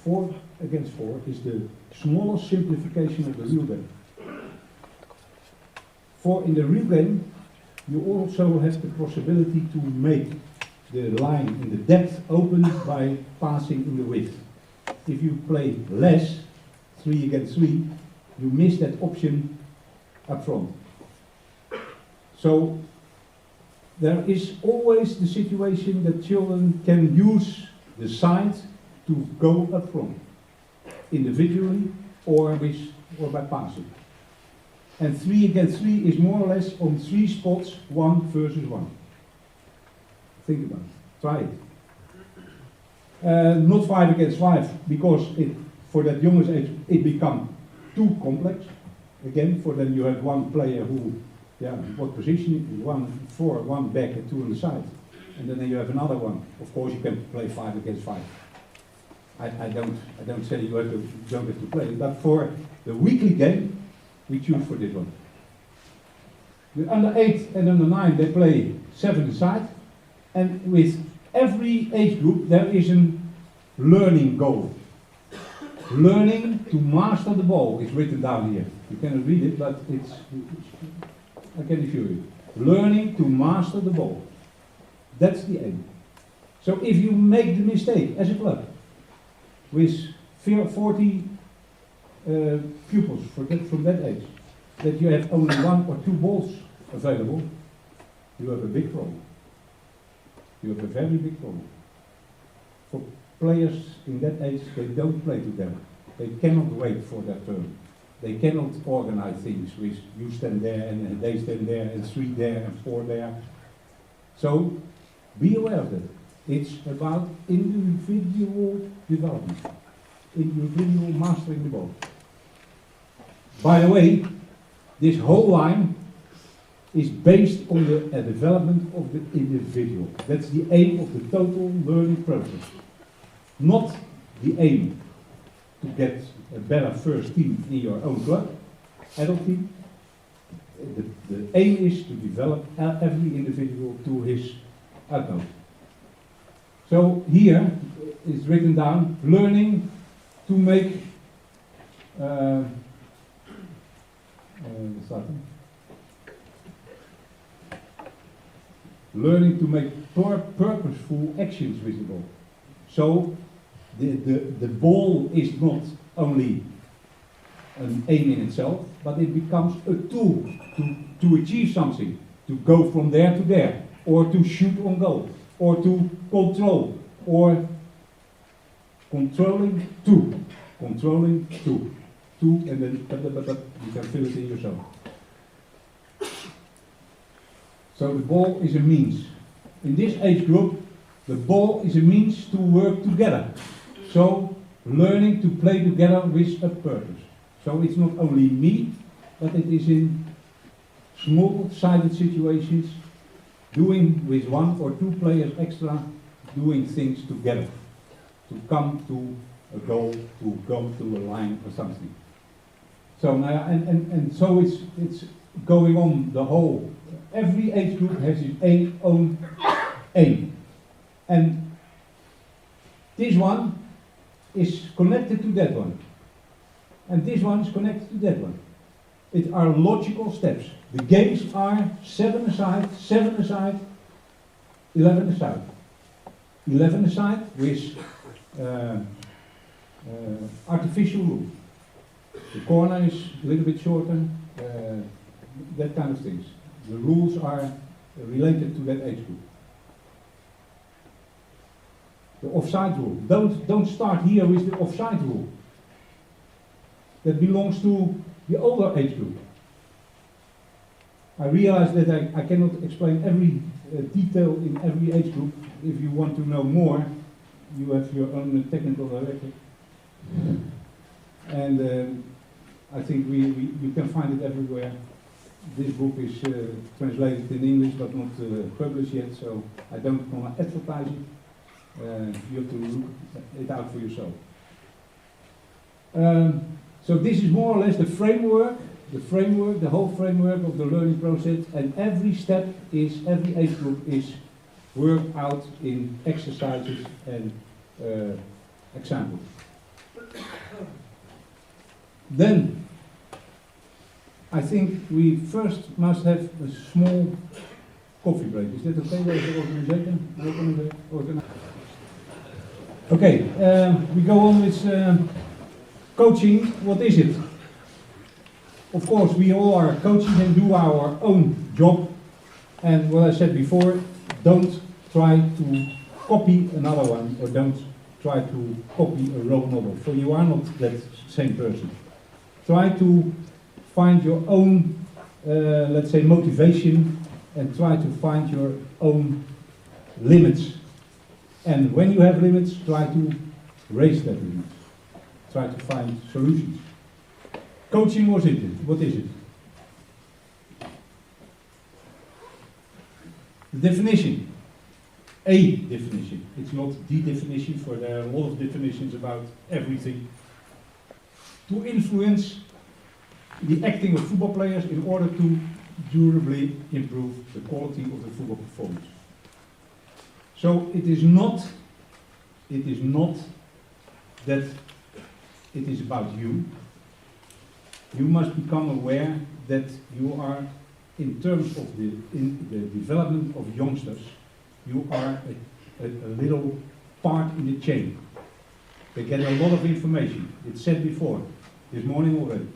4 against 4 is the smallest simplification of the real game. For in the real game, you also have the possibility to make the line in the depth open by passing in the width. If you play less, 3 against 3, you miss that option up front. So there is always the situation that children can use the side to go up front, individually or by passing. And 3 against 3 is more or less on 3 spots, 1 versus 1. Think about it. Try it. Not 5 against 5, because for that youngest age it becomes too complex. Again, for then you have 1 player who, what position? 1 forward, 1 back, and 2 on the side. And then you have another one. Of course, you can play 5 against 5. I don't say you don't have to play, but for the weekly game, we choose for this one. The under 8 and under 9, they play 7 aside, and with every age group there is a learning goal. Learning to master the ball is written down here. You cannot read it, but I can assure you. Learning to master the ball. That's the aim. So if you make the mistake as a club, with 40 pupils from that age, that you have only 1 or 2 balls available, you have a big problem. You have a very big problem. For players in that age, they don't play together. They cannot wait for their turn. They cannot organize things with you stand there and they stand there and 3 there and 4 there. So be aware of that. It's about individual development, individual mastering the ball. By the way, this whole line is based on the development of the individual. That's the aim of the total learning process. Not the aim to get a better first team in your own club, adult team. The aim is to develop every individual to his utmost. So here is written down, learning to make learning to make purposeful actions visible. So the ball is not only an aim in itself, but it becomes a tool to achieve something, to go from there to there, or to shoot on goal, or to control, or controlling two, and then you can fill it in yourself. So the ball is a means. In this age group, the ball is a means to work together. So learning to play together with a purpose. So it's not only me, but it is in small-sided situations, doing with 1 or 2 players extra, doing things together, to come to a goal, to come to a line or something. So now, and so it's going on the whole every age group has its own aim. And this one is connected to that one. And this one is connected to that one. It are logical steps. The games are 7 aside, 7 aside, 11 aside. 11 aside with artificial rule. The corner is a little bit shorter, that kind of things. The rules are related to that age group. The offside rule. Don't start here with the offside rule. That belongs to the older age group. I realize that I cannot explain every detail in every age group. If you want to know more, you have your own technical director. And I think you can find it everywhere. This book is translated in English but not published yet, so I don't want to advertise it. You have to look it out for yourself. So this is more or less the framework, the whole framework of the learning process, and every step is, every age group is worked out in exercises and examples. Then, I think we first must have a small coffee break. Is that okay, the organization? Okay, we go on with coaching. What is it? Of course, we all are coaches and do our own job. And what I said before, don't try to copy another one, or don't try to copy a role model, for you are not that same person. Try to find your own, let's say, motivation, and try to find your own limits. And when you have limits, try to raise that limit. Try to find solutions. Coaching, what is it? What is it? The definition. A definition. It's not the definition, for there are a lot of definitions about everything. To influence the acting of football players in order to durably improve the quality of the football performance. So it is not that it is about you. You must become aware that you are, in terms of the development of youngsters, you are a little part in the chain. They get a lot of information. It's said before, this morning already.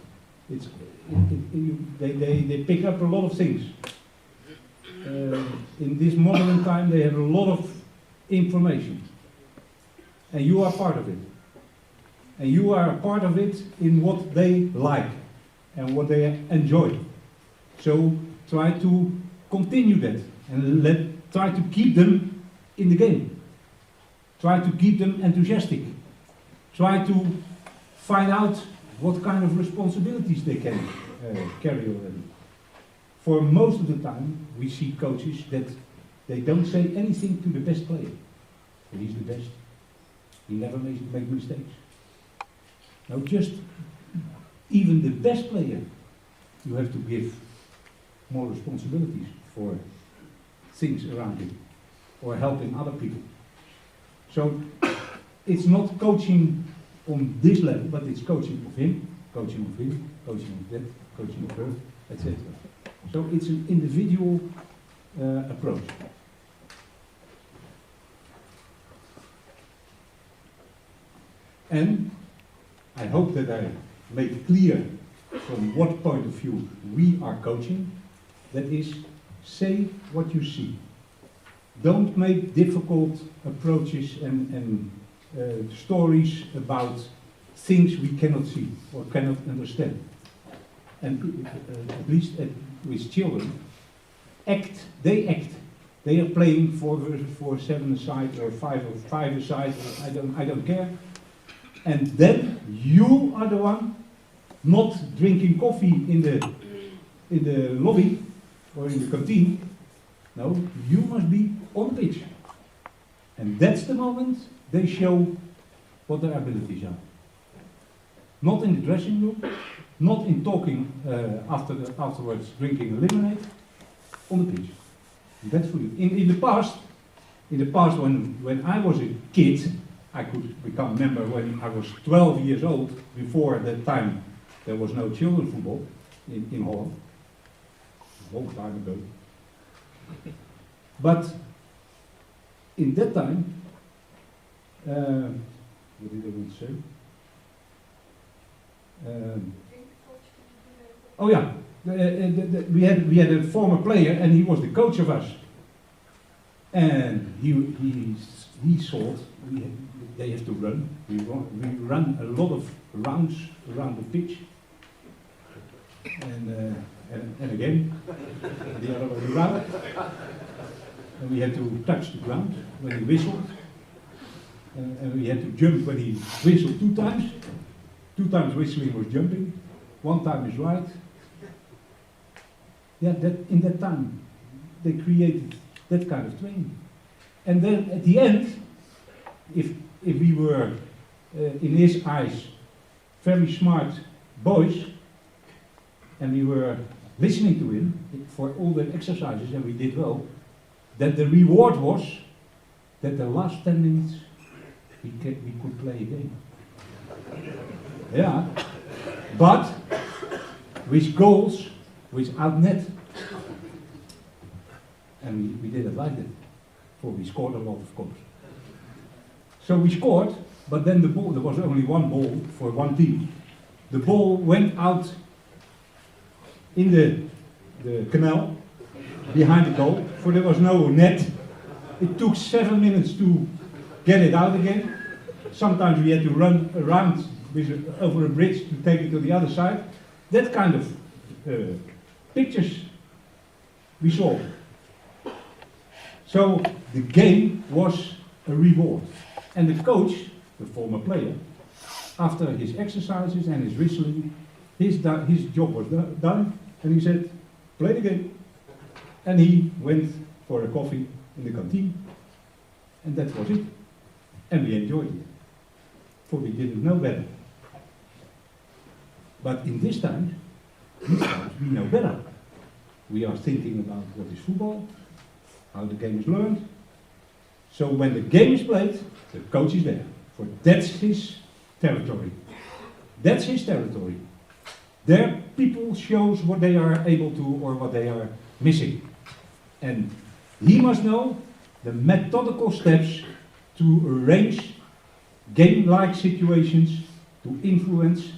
They pick up a lot of things. In this modern time, they have a lot of information. And you are part of it. And you are a part of it in what they like and what they enjoy. So try to continue that and try to keep them in the game. Try to keep them enthusiastic. Try to find out what kind of responsibilities they can carry already. For most of the time, we see coaches that they don't say anything to the best player. He's the best. He never makes mistakes. Now, just even the best player, you have to give more responsibilities for things around him or helping other people. So it's not coaching on this level, but it's coaching of him, coaching of that, coaching of her, etc. So it's an individual approach. And I hope that I made clear from what point of view we are coaching. That is, say what you see. Don't make difficult approaches and stories about things we cannot see or cannot understand. And at least with children, they act. They are playing 4 versus 4, 7 aside, or 5 aside, I don't care. And then you are the one not drinking coffee in the lobby or in the canteen. No, you must be on the pitch. And that's the moment they show what their abilities are. Not in the dressing room, not in talking afterwards drinking lemonade, on the pitch. That's for you. In the past when I was a kid, I could become a member when I was 12 years old. Before that time, there was no children football in Holland. A long time ago. But in that time, what did I want to say? Oh yeah, we had a former player, and he was the coach of us. And he thought they have to run. We run a lot of rounds around the pitch, and again the other way around. And we had to touch the ground when he whistled, and we had to jump when he whistled 2 times. 2 times whistling was jumping. 1 time is right. Yeah, that in that time they created that kind of training. And then at the end, if we were, in his eyes, very smart boys, and we were listening to him for all the exercises, and we did well, that the reward was that the last 10 minutes we could play a game. Yeah, but with goals, without net. And we did it like that. For we scored a lot, of course. So we scored, but then the ball, there was only 1 ball for 1 team. The ball went out in the canal behind the goal, for there was no net. It took 7 minutes to get it out again. Sometimes we had to run around over a bridge to take it to the other side. That kind of pictures we saw. So the game was a reward. And the coach, the former player, after his exercises and his whistling, his job was done, and he said, play the game. And he went for a coffee in the canteen, and that was it. And we enjoyed it, for we didn't know better. But in these times we know better. We are thinking about what is football, how the game is learned. So when the game is played, the coach is there. For that's his territory. That's his territory. There people shows what they are able to or what they are missing. And he must know the methodical steps to arrange game-like situations to influence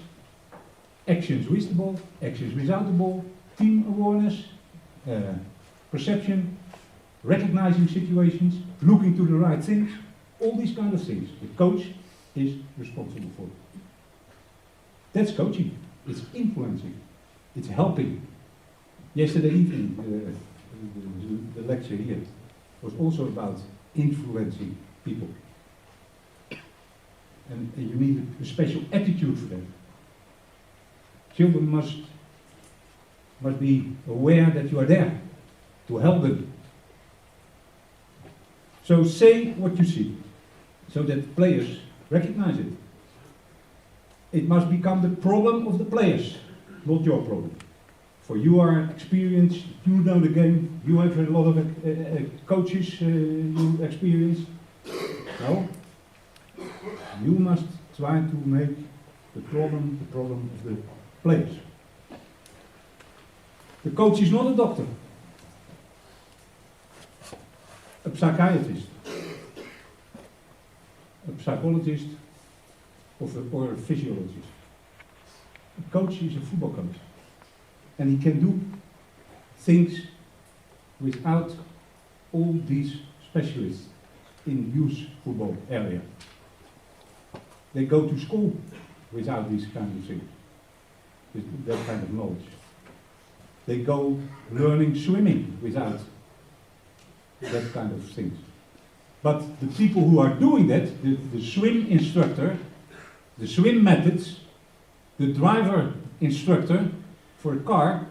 actions with the ball, actions without the ball, team awareness, perception, recognizing situations, looking to the right things, all these kind of things. The coach is responsible for. That's coaching. It's influencing. It's helping. Yesterday evening, the lecture here was also about influencing people. And you need a special attitude for that. Children must be aware that you are there to help them. So say what you see, so that players recognize it. It must become the problem of the players, not your problem. For you are experienced, you know the game, you have a lot of coaches you experience. No, you must try to make the problem of the players. The coach is not a doctor, a psychiatrist, a psychologist, or a physiologist. A coach is a football coach, and he can do things without all these specialists in youth football area. They go to school without these kind of things, with that kind of knowledge. They go learning swimming without that kind of things. But the people who are doing that, the swim instructor, the swim methods, the driver instructor for a car,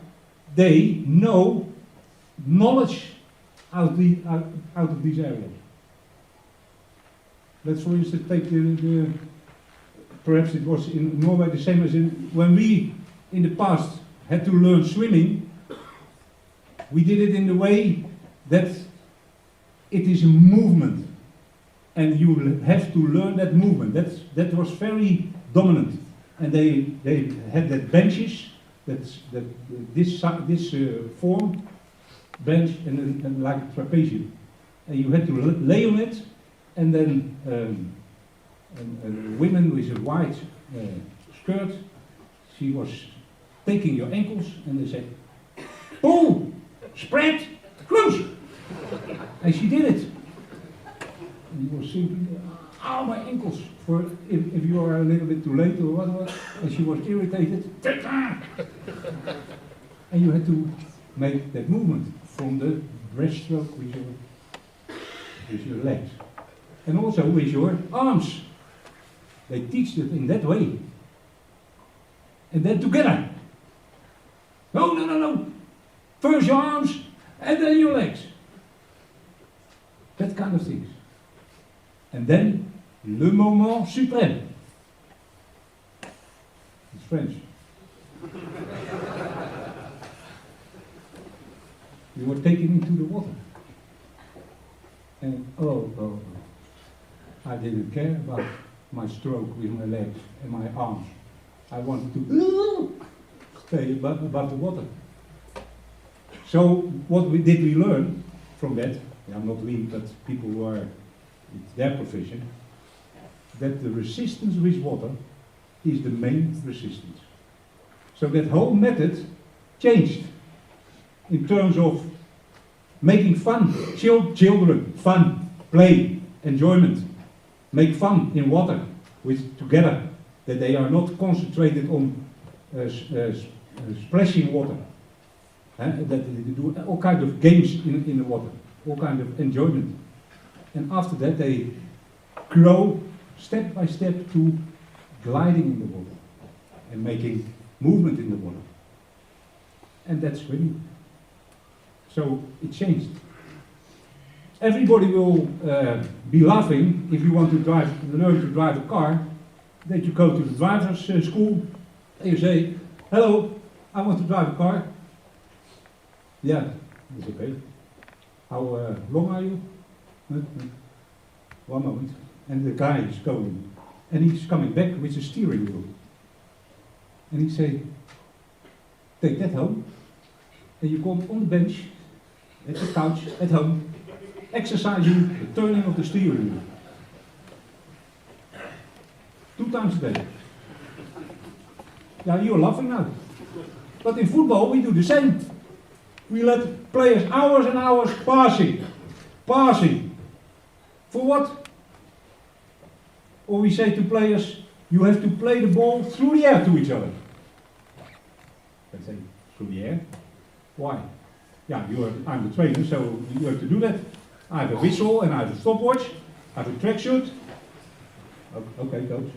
they know knowledge out of these areas. Let's for instance take perhaps it was in Norway the same as when we in the past had to learn swimming. we did it in the way that it is a movement, and you have to learn that movement. That was very dominant, and they had that benches, this form bench, and like a trapezium, and you had to lay on it, and then a woman with a white skirt, she was taking your ankles, and they said, pull, spread, close. And she did it. And you were simply, ow, my ankles, for if you are a little bit too late or whatever, and she was irritated. And you had to make that movement from the breaststroke with your legs. And also with your arms. They teach it in that way. And then together. No. First your arms, and then your legs. That kind of things. And then, le moment suprême. It's French. You were taken into the water. And oh, I didn't care about my stroke with my legs and my arms. I wanted to stay above the water. So what did we learn from that? Yeah, not we, but people who are, it's their profession, that the resistance with water is the main resistance. So that whole method changed in terms of making fun, children, fun, play, enjoyment, make fun in water with together, that they are not concentrated on splashing water. That they do all kinds of games in the water, all kinds of enjoyment. And after that they grow step by step to gliding in the water and making movement in the water. And that's swimming. So it changed. Everybody will be laughing if you want to learn to drive a car, that you go to the driver's school and you say, hello, I want to drive a car. Yeah, that's okay. How long are you? 1 moment. And the guy is going, and he's coming back with a steering wheel. And he say, take that home, and you come on the bench, at the couch, at home, exercising the turning of the steering wheel. 2 times a day. Yeah, you're laughing now. But in football we do the same. We let players hours and hours passing. For what? Or we say to players, you have to play the ball through the air to each other. They say, through the air? Why? Yeah, I'm the trainer, so you have to do that. I have a whistle and I have a stopwatch. I have a tracksuit. Okay, coach.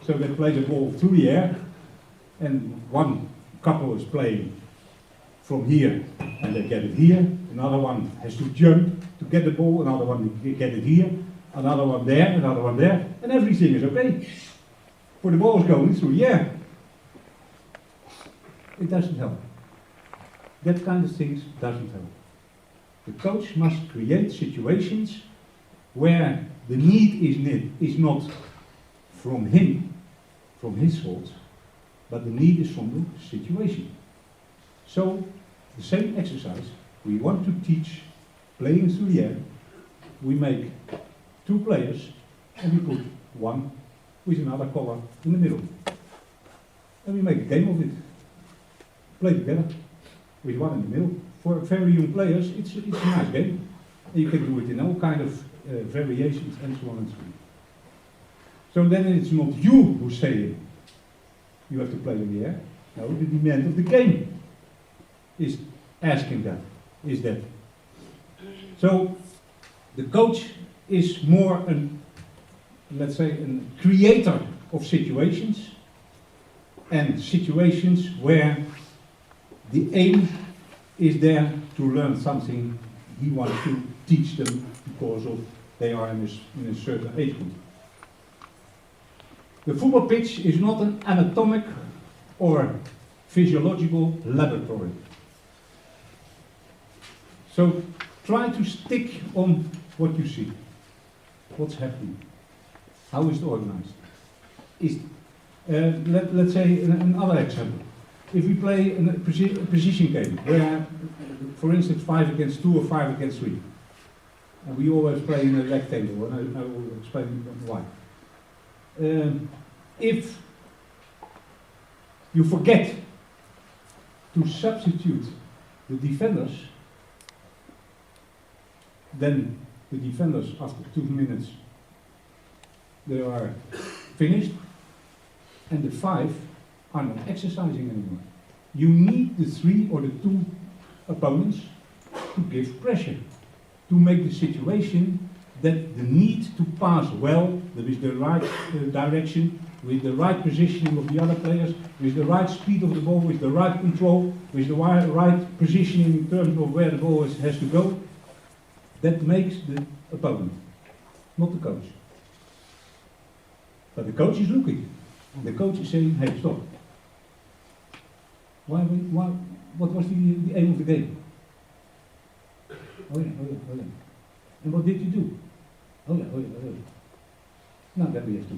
So they play the ball through the air, and one couple is playing from here, and they get it here. Another one has to jump to get the ball, another one get it here, another one there, another one there, and everything is okay. For the ball is going through the air. It doesn't help. That kind of things doesn't help. The coach must create situations where the need is not from him, from his fault, but the need is from the situation. So, the same exercise, we want to teach playing through the air. We make 2 players and we put one with another color in the middle. And we make a game of it. Play together with one in the middle. For very young players, it's a nice game. And you can do it in all kind of variations and so on and so on. So then it's not you who's saying you have to play in the air. No, the demand of the game is asking that, is that. So the coach is more let's say, a creator of situations, and situations where the aim is there to learn something he wants to teach them because of they are in a certain age group. The football pitch is not an anatomic or physiological laboratory. So try to stick on what you see. What's happening? How is it organized? Let's say another example. If we play a position game, where, for instance, 5 against 2 or 5 against 3, and we always play in a rectangle, and I will explain why. If you forget to substitute the defenders, then the defenders, after 2 minutes, they are finished, and the 5 are not exercising anymore. You need the 3 or the 2 opponents to give pressure, to make the situation that the need to pass well, with the right direction, with the right positioning of the other players, with the right speed of the ball, with the right control, with the right positioning in terms of where the ball has to go, that makes the opponent, not the coach. But the coach is looking. The coach is saying, hey, stop. What was the aim of the game? Oh yeah. And what did you do? Oh yeah. Now then we have to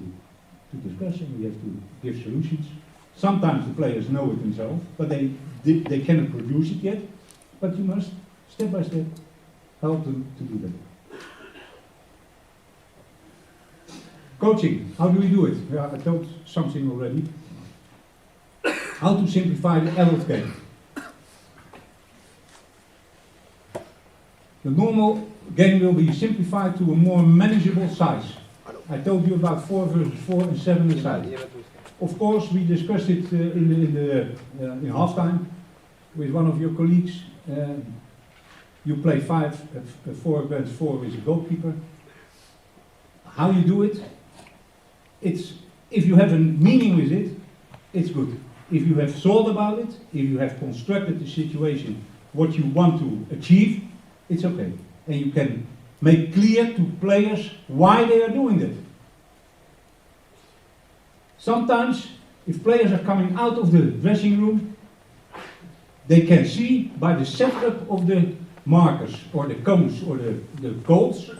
discuss and we have to give solutions. Sometimes the players know it themselves, but they cannot produce it yet. But you must, step by step, help them to do that. Coaching, how do we do it? Yeah, I told something already. How to simplify the adult game. The normal game will be simplified to a more manageable size. I told you about 4 versus 4 and 7 aside. Of course, we discussed it in halftime with one of your colleagues. You play 4 against 4 with a goalkeeper. How you do it? If you have a meaning with it, it's good. If you have thought about it, if you have constructed the situation, what you want to achieve, it's okay. And you can make clear to players why they are doing that. Sometimes, if players are coming out of the dressing room, they can see by the setup of the markers, or the cones, or the goals,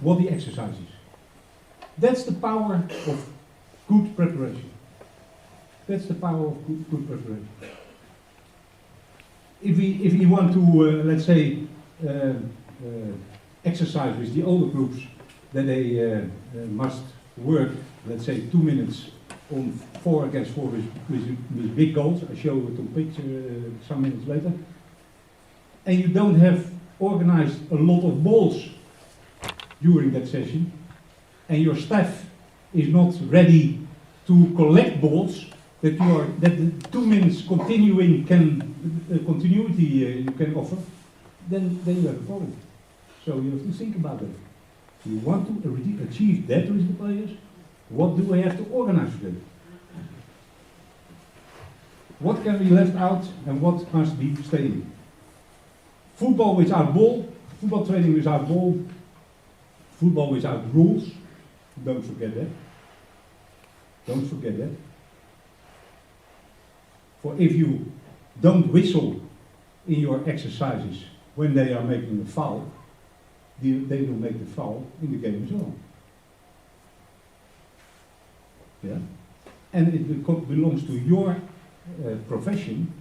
what the exercise is. That's the power of good preparation. That's the power of good preparation. If we want to, let's say, exercise with the older groups, then they must work, let's say, 2 minutes on 4 against 4 with big goals. I show it on picture some minutes later. And you don't have organized a lot of balls during that session, and your staff is not ready to collect balls, that the 2 minutes continuity you can offer, then you have a problem. So you have to think about that. You want to achieve that with the players, what do I have to organize for them? What can be left out and what must be staying? Football without ball, football training without ball, football without rules. Don't forget that. Don't forget that. For if you don't whistle in your exercises when they are making a foul, they will make the foul in the game as well. Yeah? And it belongs to your profession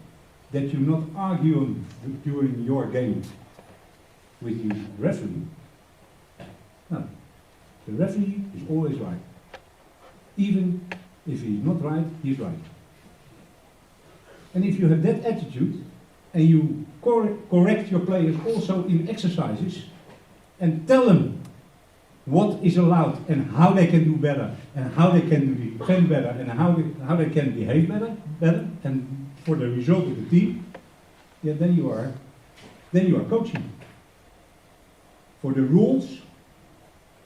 that you not argue during your game with the referee. No. The referee is always right. Even if he's not right, he's right. And if you have that attitude, and you correct your players also in exercises, and tell them what is allowed, and how they can do better, and how they can defend better, and how they can behave better, and for the result of the team, yeah, then you are coaching. For the rules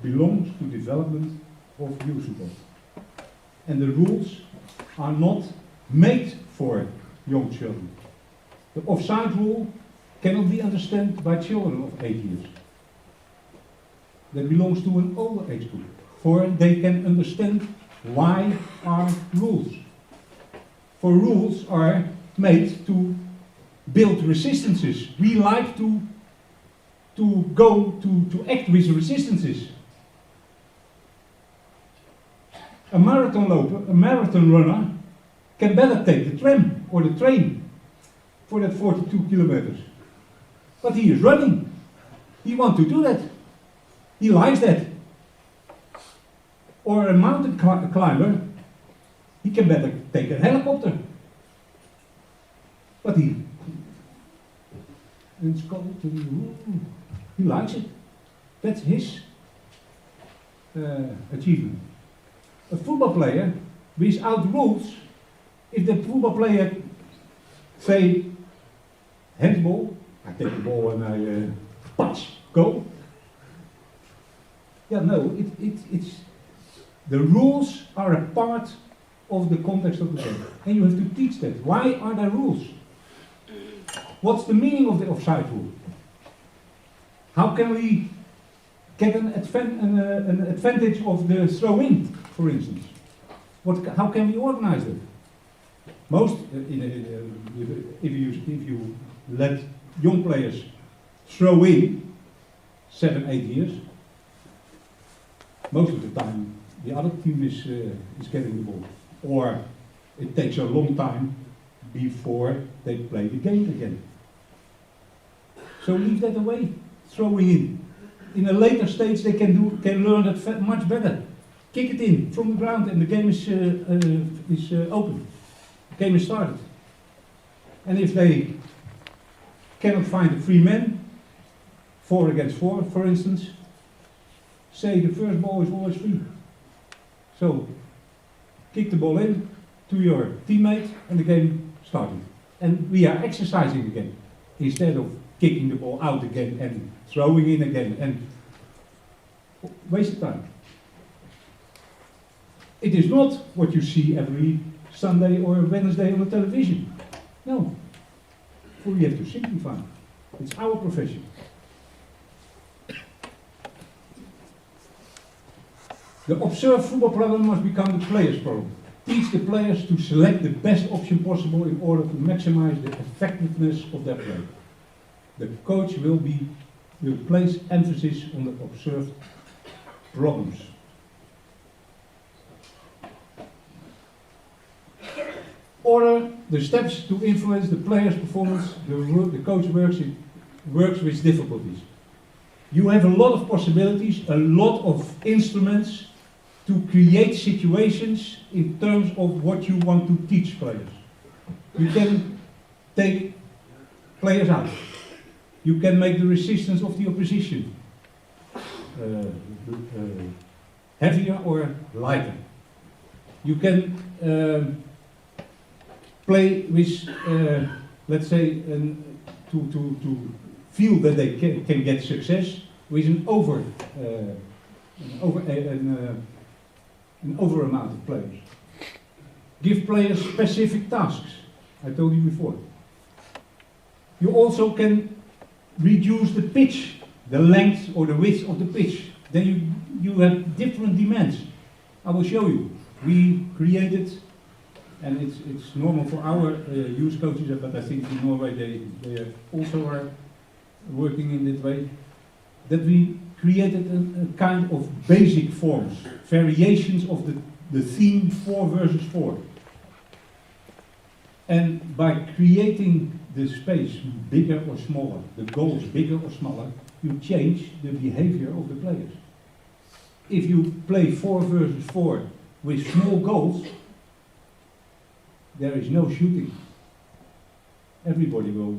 belongs to development of youth football. And the rules are not made for young children. The offside rule cannot be understood by children of 8 years. That belongs to an older age group, for they can understand why are rules. For rules are made to build resistances. We like to to go to act with resistances. A marathon runner can better take the tram or the train for that 42 kilometers. But he is running. He wants to do that. He likes that. Or a mountain climber, he can better take a helicopter. But he likes it. That's his achievement. A football player, without rules, if the football player say, handball, I take the ball and I punch, go. Yeah, no, it's the rules are a part of the context of the game, and you have to teach that. Why are there rules? What's the meaning of the offside rule? How can we get an advantage of the throw-in, for instance? How can we organize it? If you let young players throw in 7, 8 years, most of the time the other team is getting the ball, or it takes a long time before they play the game again. So leave that away, throwing in. In a later stage they can learn that much better. Kick it in from the ground and the game is open. The game is started. And if they cannot find a free man, 4 against 4 for instance, say the first ball is always free. So kick the ball in to your teammate and the game started. And we are exercising again instead of kicking the ball out again and throwing in again and waste of time. It is not what you see every Sunday or Wednesday on the television. No. We have to simplify. It's our profession. The observed football problem must become the player's problem. Teach the players to select the best option possible in order to maximize the effectiveness of their play. The coach will place emphasis on the observed problems. Order the steps to influence the player's performance. The coach works with difficulties. You have a lot of possibilities, a lot of instruments to create situations in terms of what you want to teach players. You can take players out. You can make the resistance of the opposition heavier or lighter. You can play with, let's say, to feel that they can get success with an over amount of players. Give players specific tasks. I told you before. You also can reduce the pitch, the length or the width of the pitch. Then you have different demands. I will show you. We created, and it's normal for our youth coaches, but I think in Norway they also are working in that way, that we created a kind of basic forms, variations of the theme 4 versus 4. And by creating the space bigger or smaller, the goals bigger or smaller, you change the behavior of the players. If you play 4 versus 4 with small goals, there is no shooting. Everybody will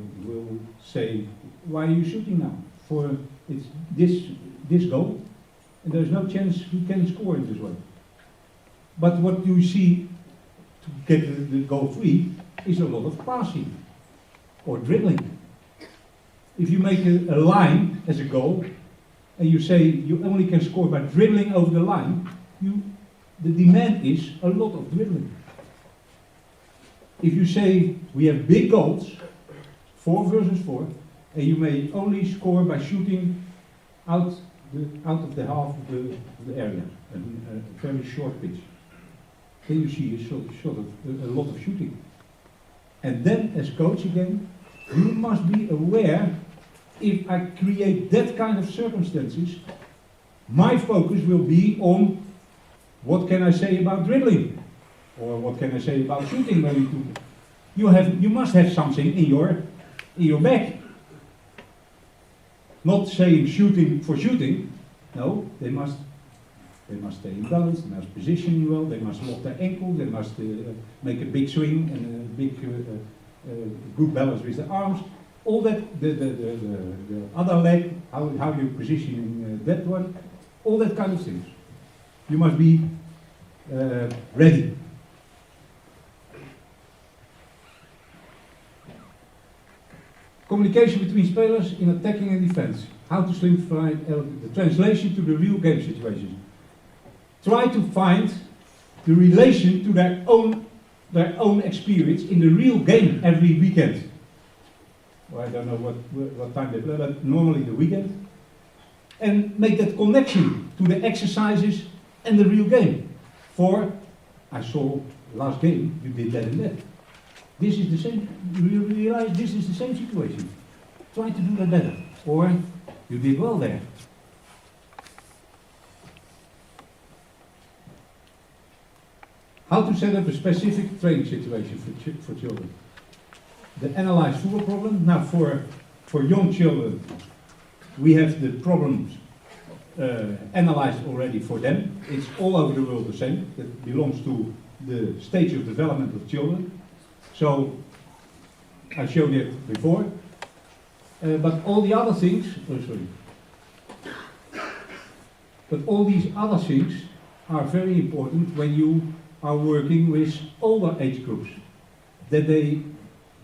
say, why are you shooting now? For it's this goal, and there's no chance you can score in this way. But what you see to get the goal free is a lot of passing or dribbling. If you make a line as a goal, and you say you only can score by dribbling over the line, the demand is a lot of dribbling. If you say we have big goals, 4 versus 4, and you may only score by shooting out of the half of the area, a very short pitch, then you see a lot of shooting. And then, as coach again, you must be aware if I create that kind of circumstances, my focus will be on what can I say about dribbling, or what can I say about shooting. When you must have something in your bag. Not saying shooting for shooting. No, they must stay in balance. They must position well. They must lock their ankle. They must make a big swing and a big good balance with the arms. All that, the other leg, how you position that one, all that kind of things. You must be ready. Communication between spelers in attacking and defense. How to simplify the translation to the real game situation. Try to find the relation to their own experience in the real game every weekend. Well, I don't know what time they play, but normally the weekend. And make that connection to the exercises and the real game. For, I saw last game, you did that and that. This is the same, you realize this is the same situation. Try to do that better. Or, you did well there. How to set up a specific training situation for children. The analyzed football problem. Now for young children, we have the problems analyzed already for them. It's all over the world the same. That belongs to the stage of development of children. So, I showed it before. But all the other things, but all these other things are very important when you are working with older age groups. That they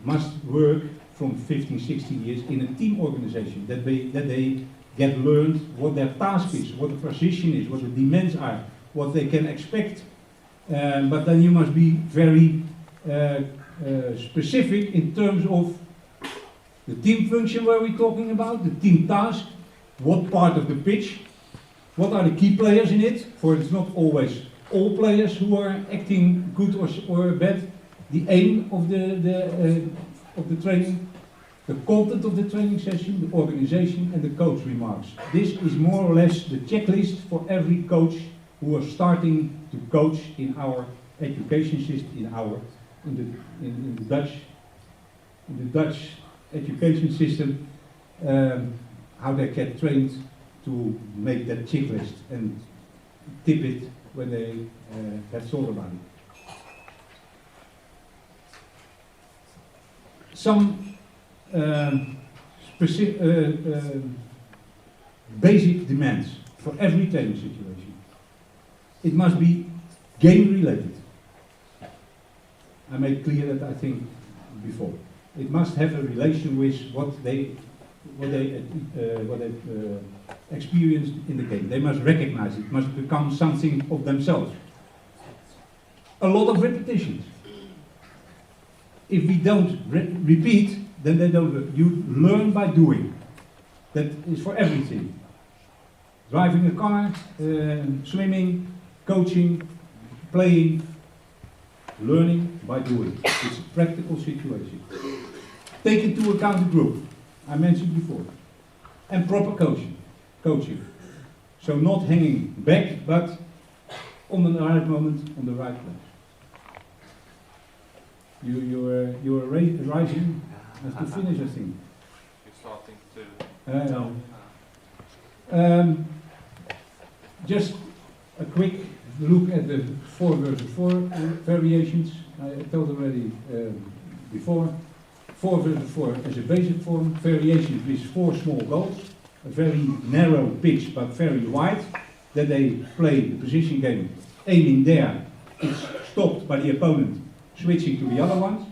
must work from 15, 16 years in a team organization. That they get learned what their task is, what the position is, what the demands are, what they can expect. But then you must be very specific in terms of the team function where we're talking about, the team task, what part of the pitch, what are the key players in it, for it's not always all players who are acting good or bad, the aim of the training, the content of the training session, the organization and the coach remarks. This is more or less the checklist for every coach who are starting to coach in our education system, in the Dutch education system, how they get trained to make that checklist and tip it when they have thought about it. Some basic demands for every training situation. It must be game related. I made clear that I think before. It must have a relation with what they experienced in the game. They must recognize it, must become something of themselves. A lot of repetitions. If we don't repeat, then they don't. You learn by doing. That is for everything. Driving a car, swimming, coaching, playing, learning by doing. It's a practical situation. Take into account the group, I mentioned before. And proper coaching. So not hanging back, but on the right moment, on the right place. You are rising as to finish, I think. You're starting to. Just a quick look at the 4 versus 4 variations. I told already before. 4 versus 4 as a basic form, variations with 4 small goals, a very narrow pitch but very wide, that they play the position game, aiming there, it's stopped by the opponent, switching to the other ones,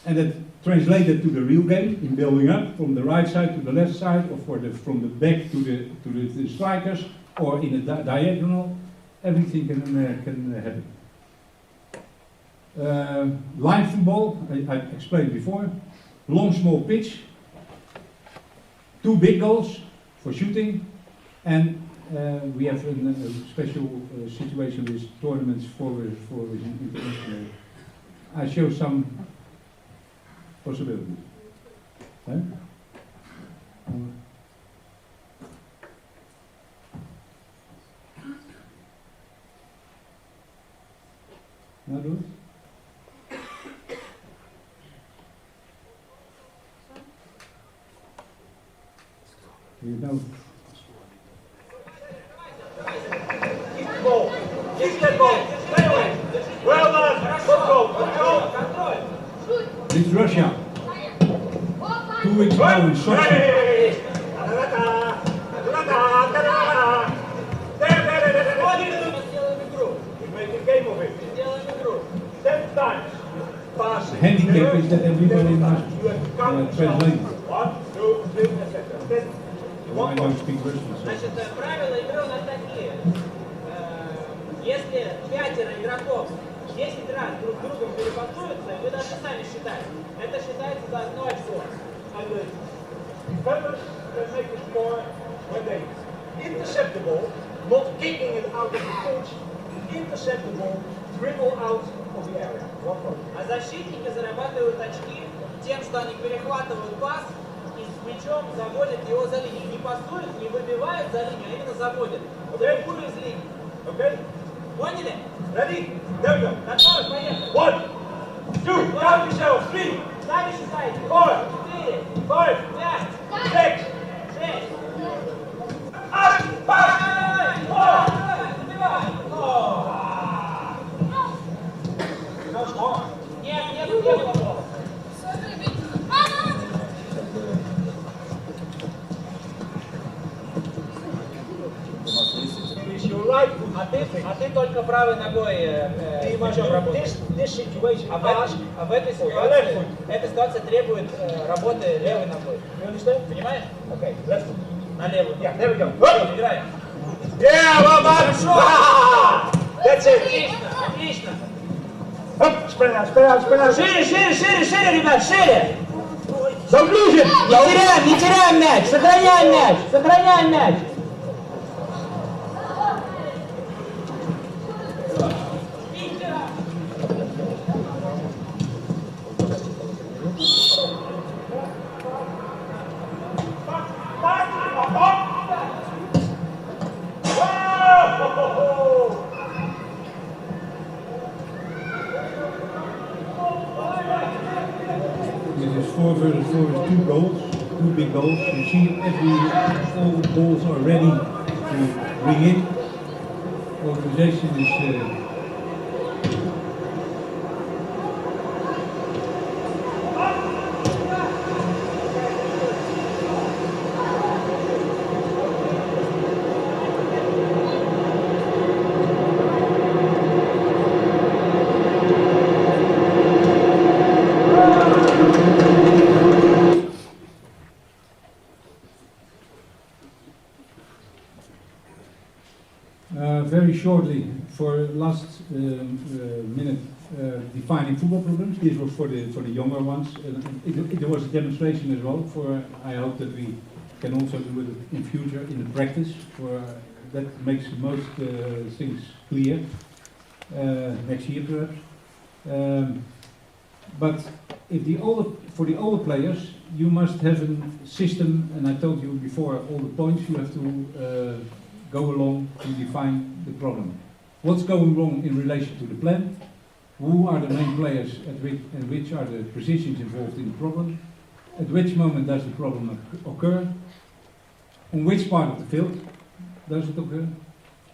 and that translated to the real game in building up from the right side to the left side, or from the back to the strikers, or in a diagonal. Everything can happen. Line football, I explained before. Long, small pitch. 2 big goals for shooting. And we have a special situation with tournaments for international. I show some possibilities. Nou doe het. Hier nou. Ball. Kick that ball. Stay away. Well done. Good goal. Good goal. This is Russia. 2 weeks ago in Sochi. There. We make a game of it. 10 times. Passing. Handicap is that everybody must You have to count translate. 1, 2, 3, etc. I don't speak Russian. So. Значит, правила игры у нас такие. Если 5 игроков 10 раз друг с другом перепасуются, вы должны сами считать. Это считается за одно очко. And the defenders can make a score when they intercept the ball, not kicking it out of the pitch, intercept the ball, dribble out of the area. А защитники зарабатывают очки тем, что они перехватывают пас и с мячом заводят его за линию. Не пасуют, не выбивают за линию, а именно заводят. За любую из линий. Okay? Поняли? Ready? There we go. Готовы? Поехали. 1, 2, count yourself. 3, Сами считайте. 4, 4, 5, 5, 6. 6. Up, back, forward. That was hard. Нет, нет, нет было. Is your right foot. А ты только правой ногой мячом работаешь. This situation asks А в этой ситуации, эта ситуация требует работы левой ногой. You understand? Понимаешь? Okay, left foot. На левую. Yeah, there we go. Всё, играем. Yeah, well done. That's it. Отлично, отлично. Up, spread out, spread out, spread out. Шире, шире, шире, шире, ребят, шире. Don't lose it. Не теряем мяч, сохраняем мяч, сохраняем мяч. It is 4 versus 4 is 2 goals, 2 big goals. You see all the balls are ready to bring in. Organization is very shortly, for last minute, defining football problems. This was for the younger ones. It was a demonstration as well. I hope that we can also do it in future in the practice. That makes most things clear next year perhaps. But if for the older players, you must have a system, and I told you before all the points you have to go along to define the problem. What's going wrong in relation to the plan? Who are the main players and which are the positions involved in the problem? At which moment does the problem occur? On which part of the field does it occur?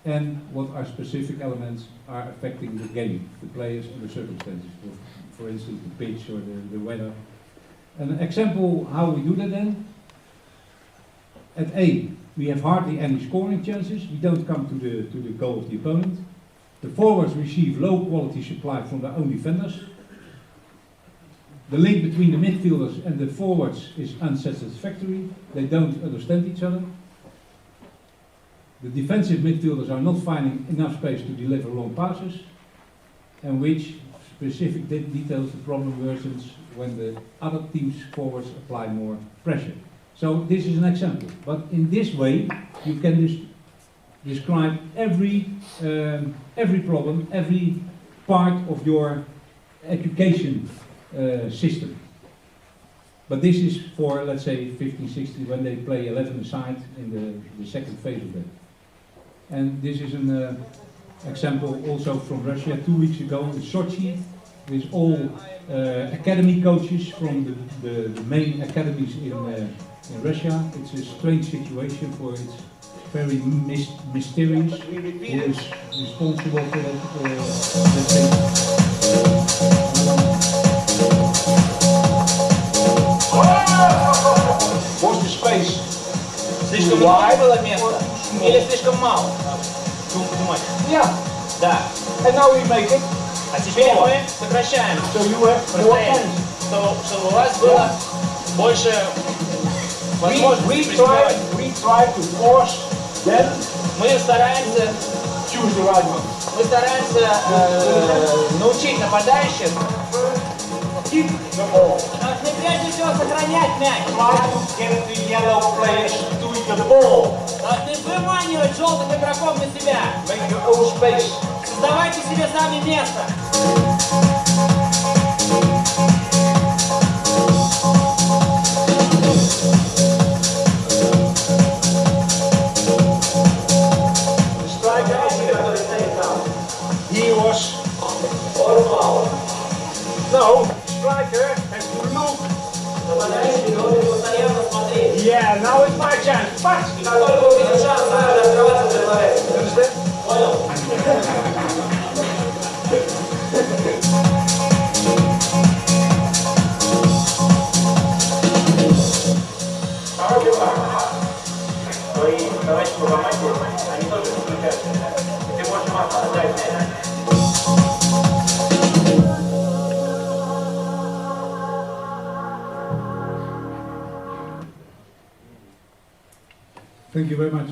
And what are specific elements are affecting the game, the players and the circumstances, for instance the pitch or the weather. An example how we do that then. At A, we have hardly any scoring chances. We don't come to the goal of the opponent. The forwards receive low quality supply from their own defenders. The link between the midfielders and the forwards is unsatisfactory. They don't understand each other. The defensive midfielders are not finding enough space to deliver long passes. And which specific details the problem worsens when the other team's forwards apply more pressure. So this is an example, but in this way you can describe every problem, every part of your education system. But this is for, let's say, 15, 16, when they play 11 aside in the second phase of it. And this is an example also from Russia 2 weeks ago in Sochi, with all academy coaches from the main academies in Russia. It's a strange situation, for it's very mysterious who is responsible for that, let's say. Was the space Слишком много было места? Или слишком мало? too much? Yeah. Да. And now we make it А теперь мы сокращаем so you have more расстояние, hands. чтобы у вас было больше возможностей прессинговать. We try to force them Мы стараемся choose the right one. Научить нападающих Keep the ball. должны прежде всего сохранять мяч. Try to get the yellow players to the ball. Должны выманивать желтых игроков на себя. Make your own space. Создавайте себе сами место. The striker is here. He was no striker has to look. Yeah, now it's my chance. But understand? Товарищи по команде, они тоже подключаются. Ты можешь массу отдать. Thank you very much.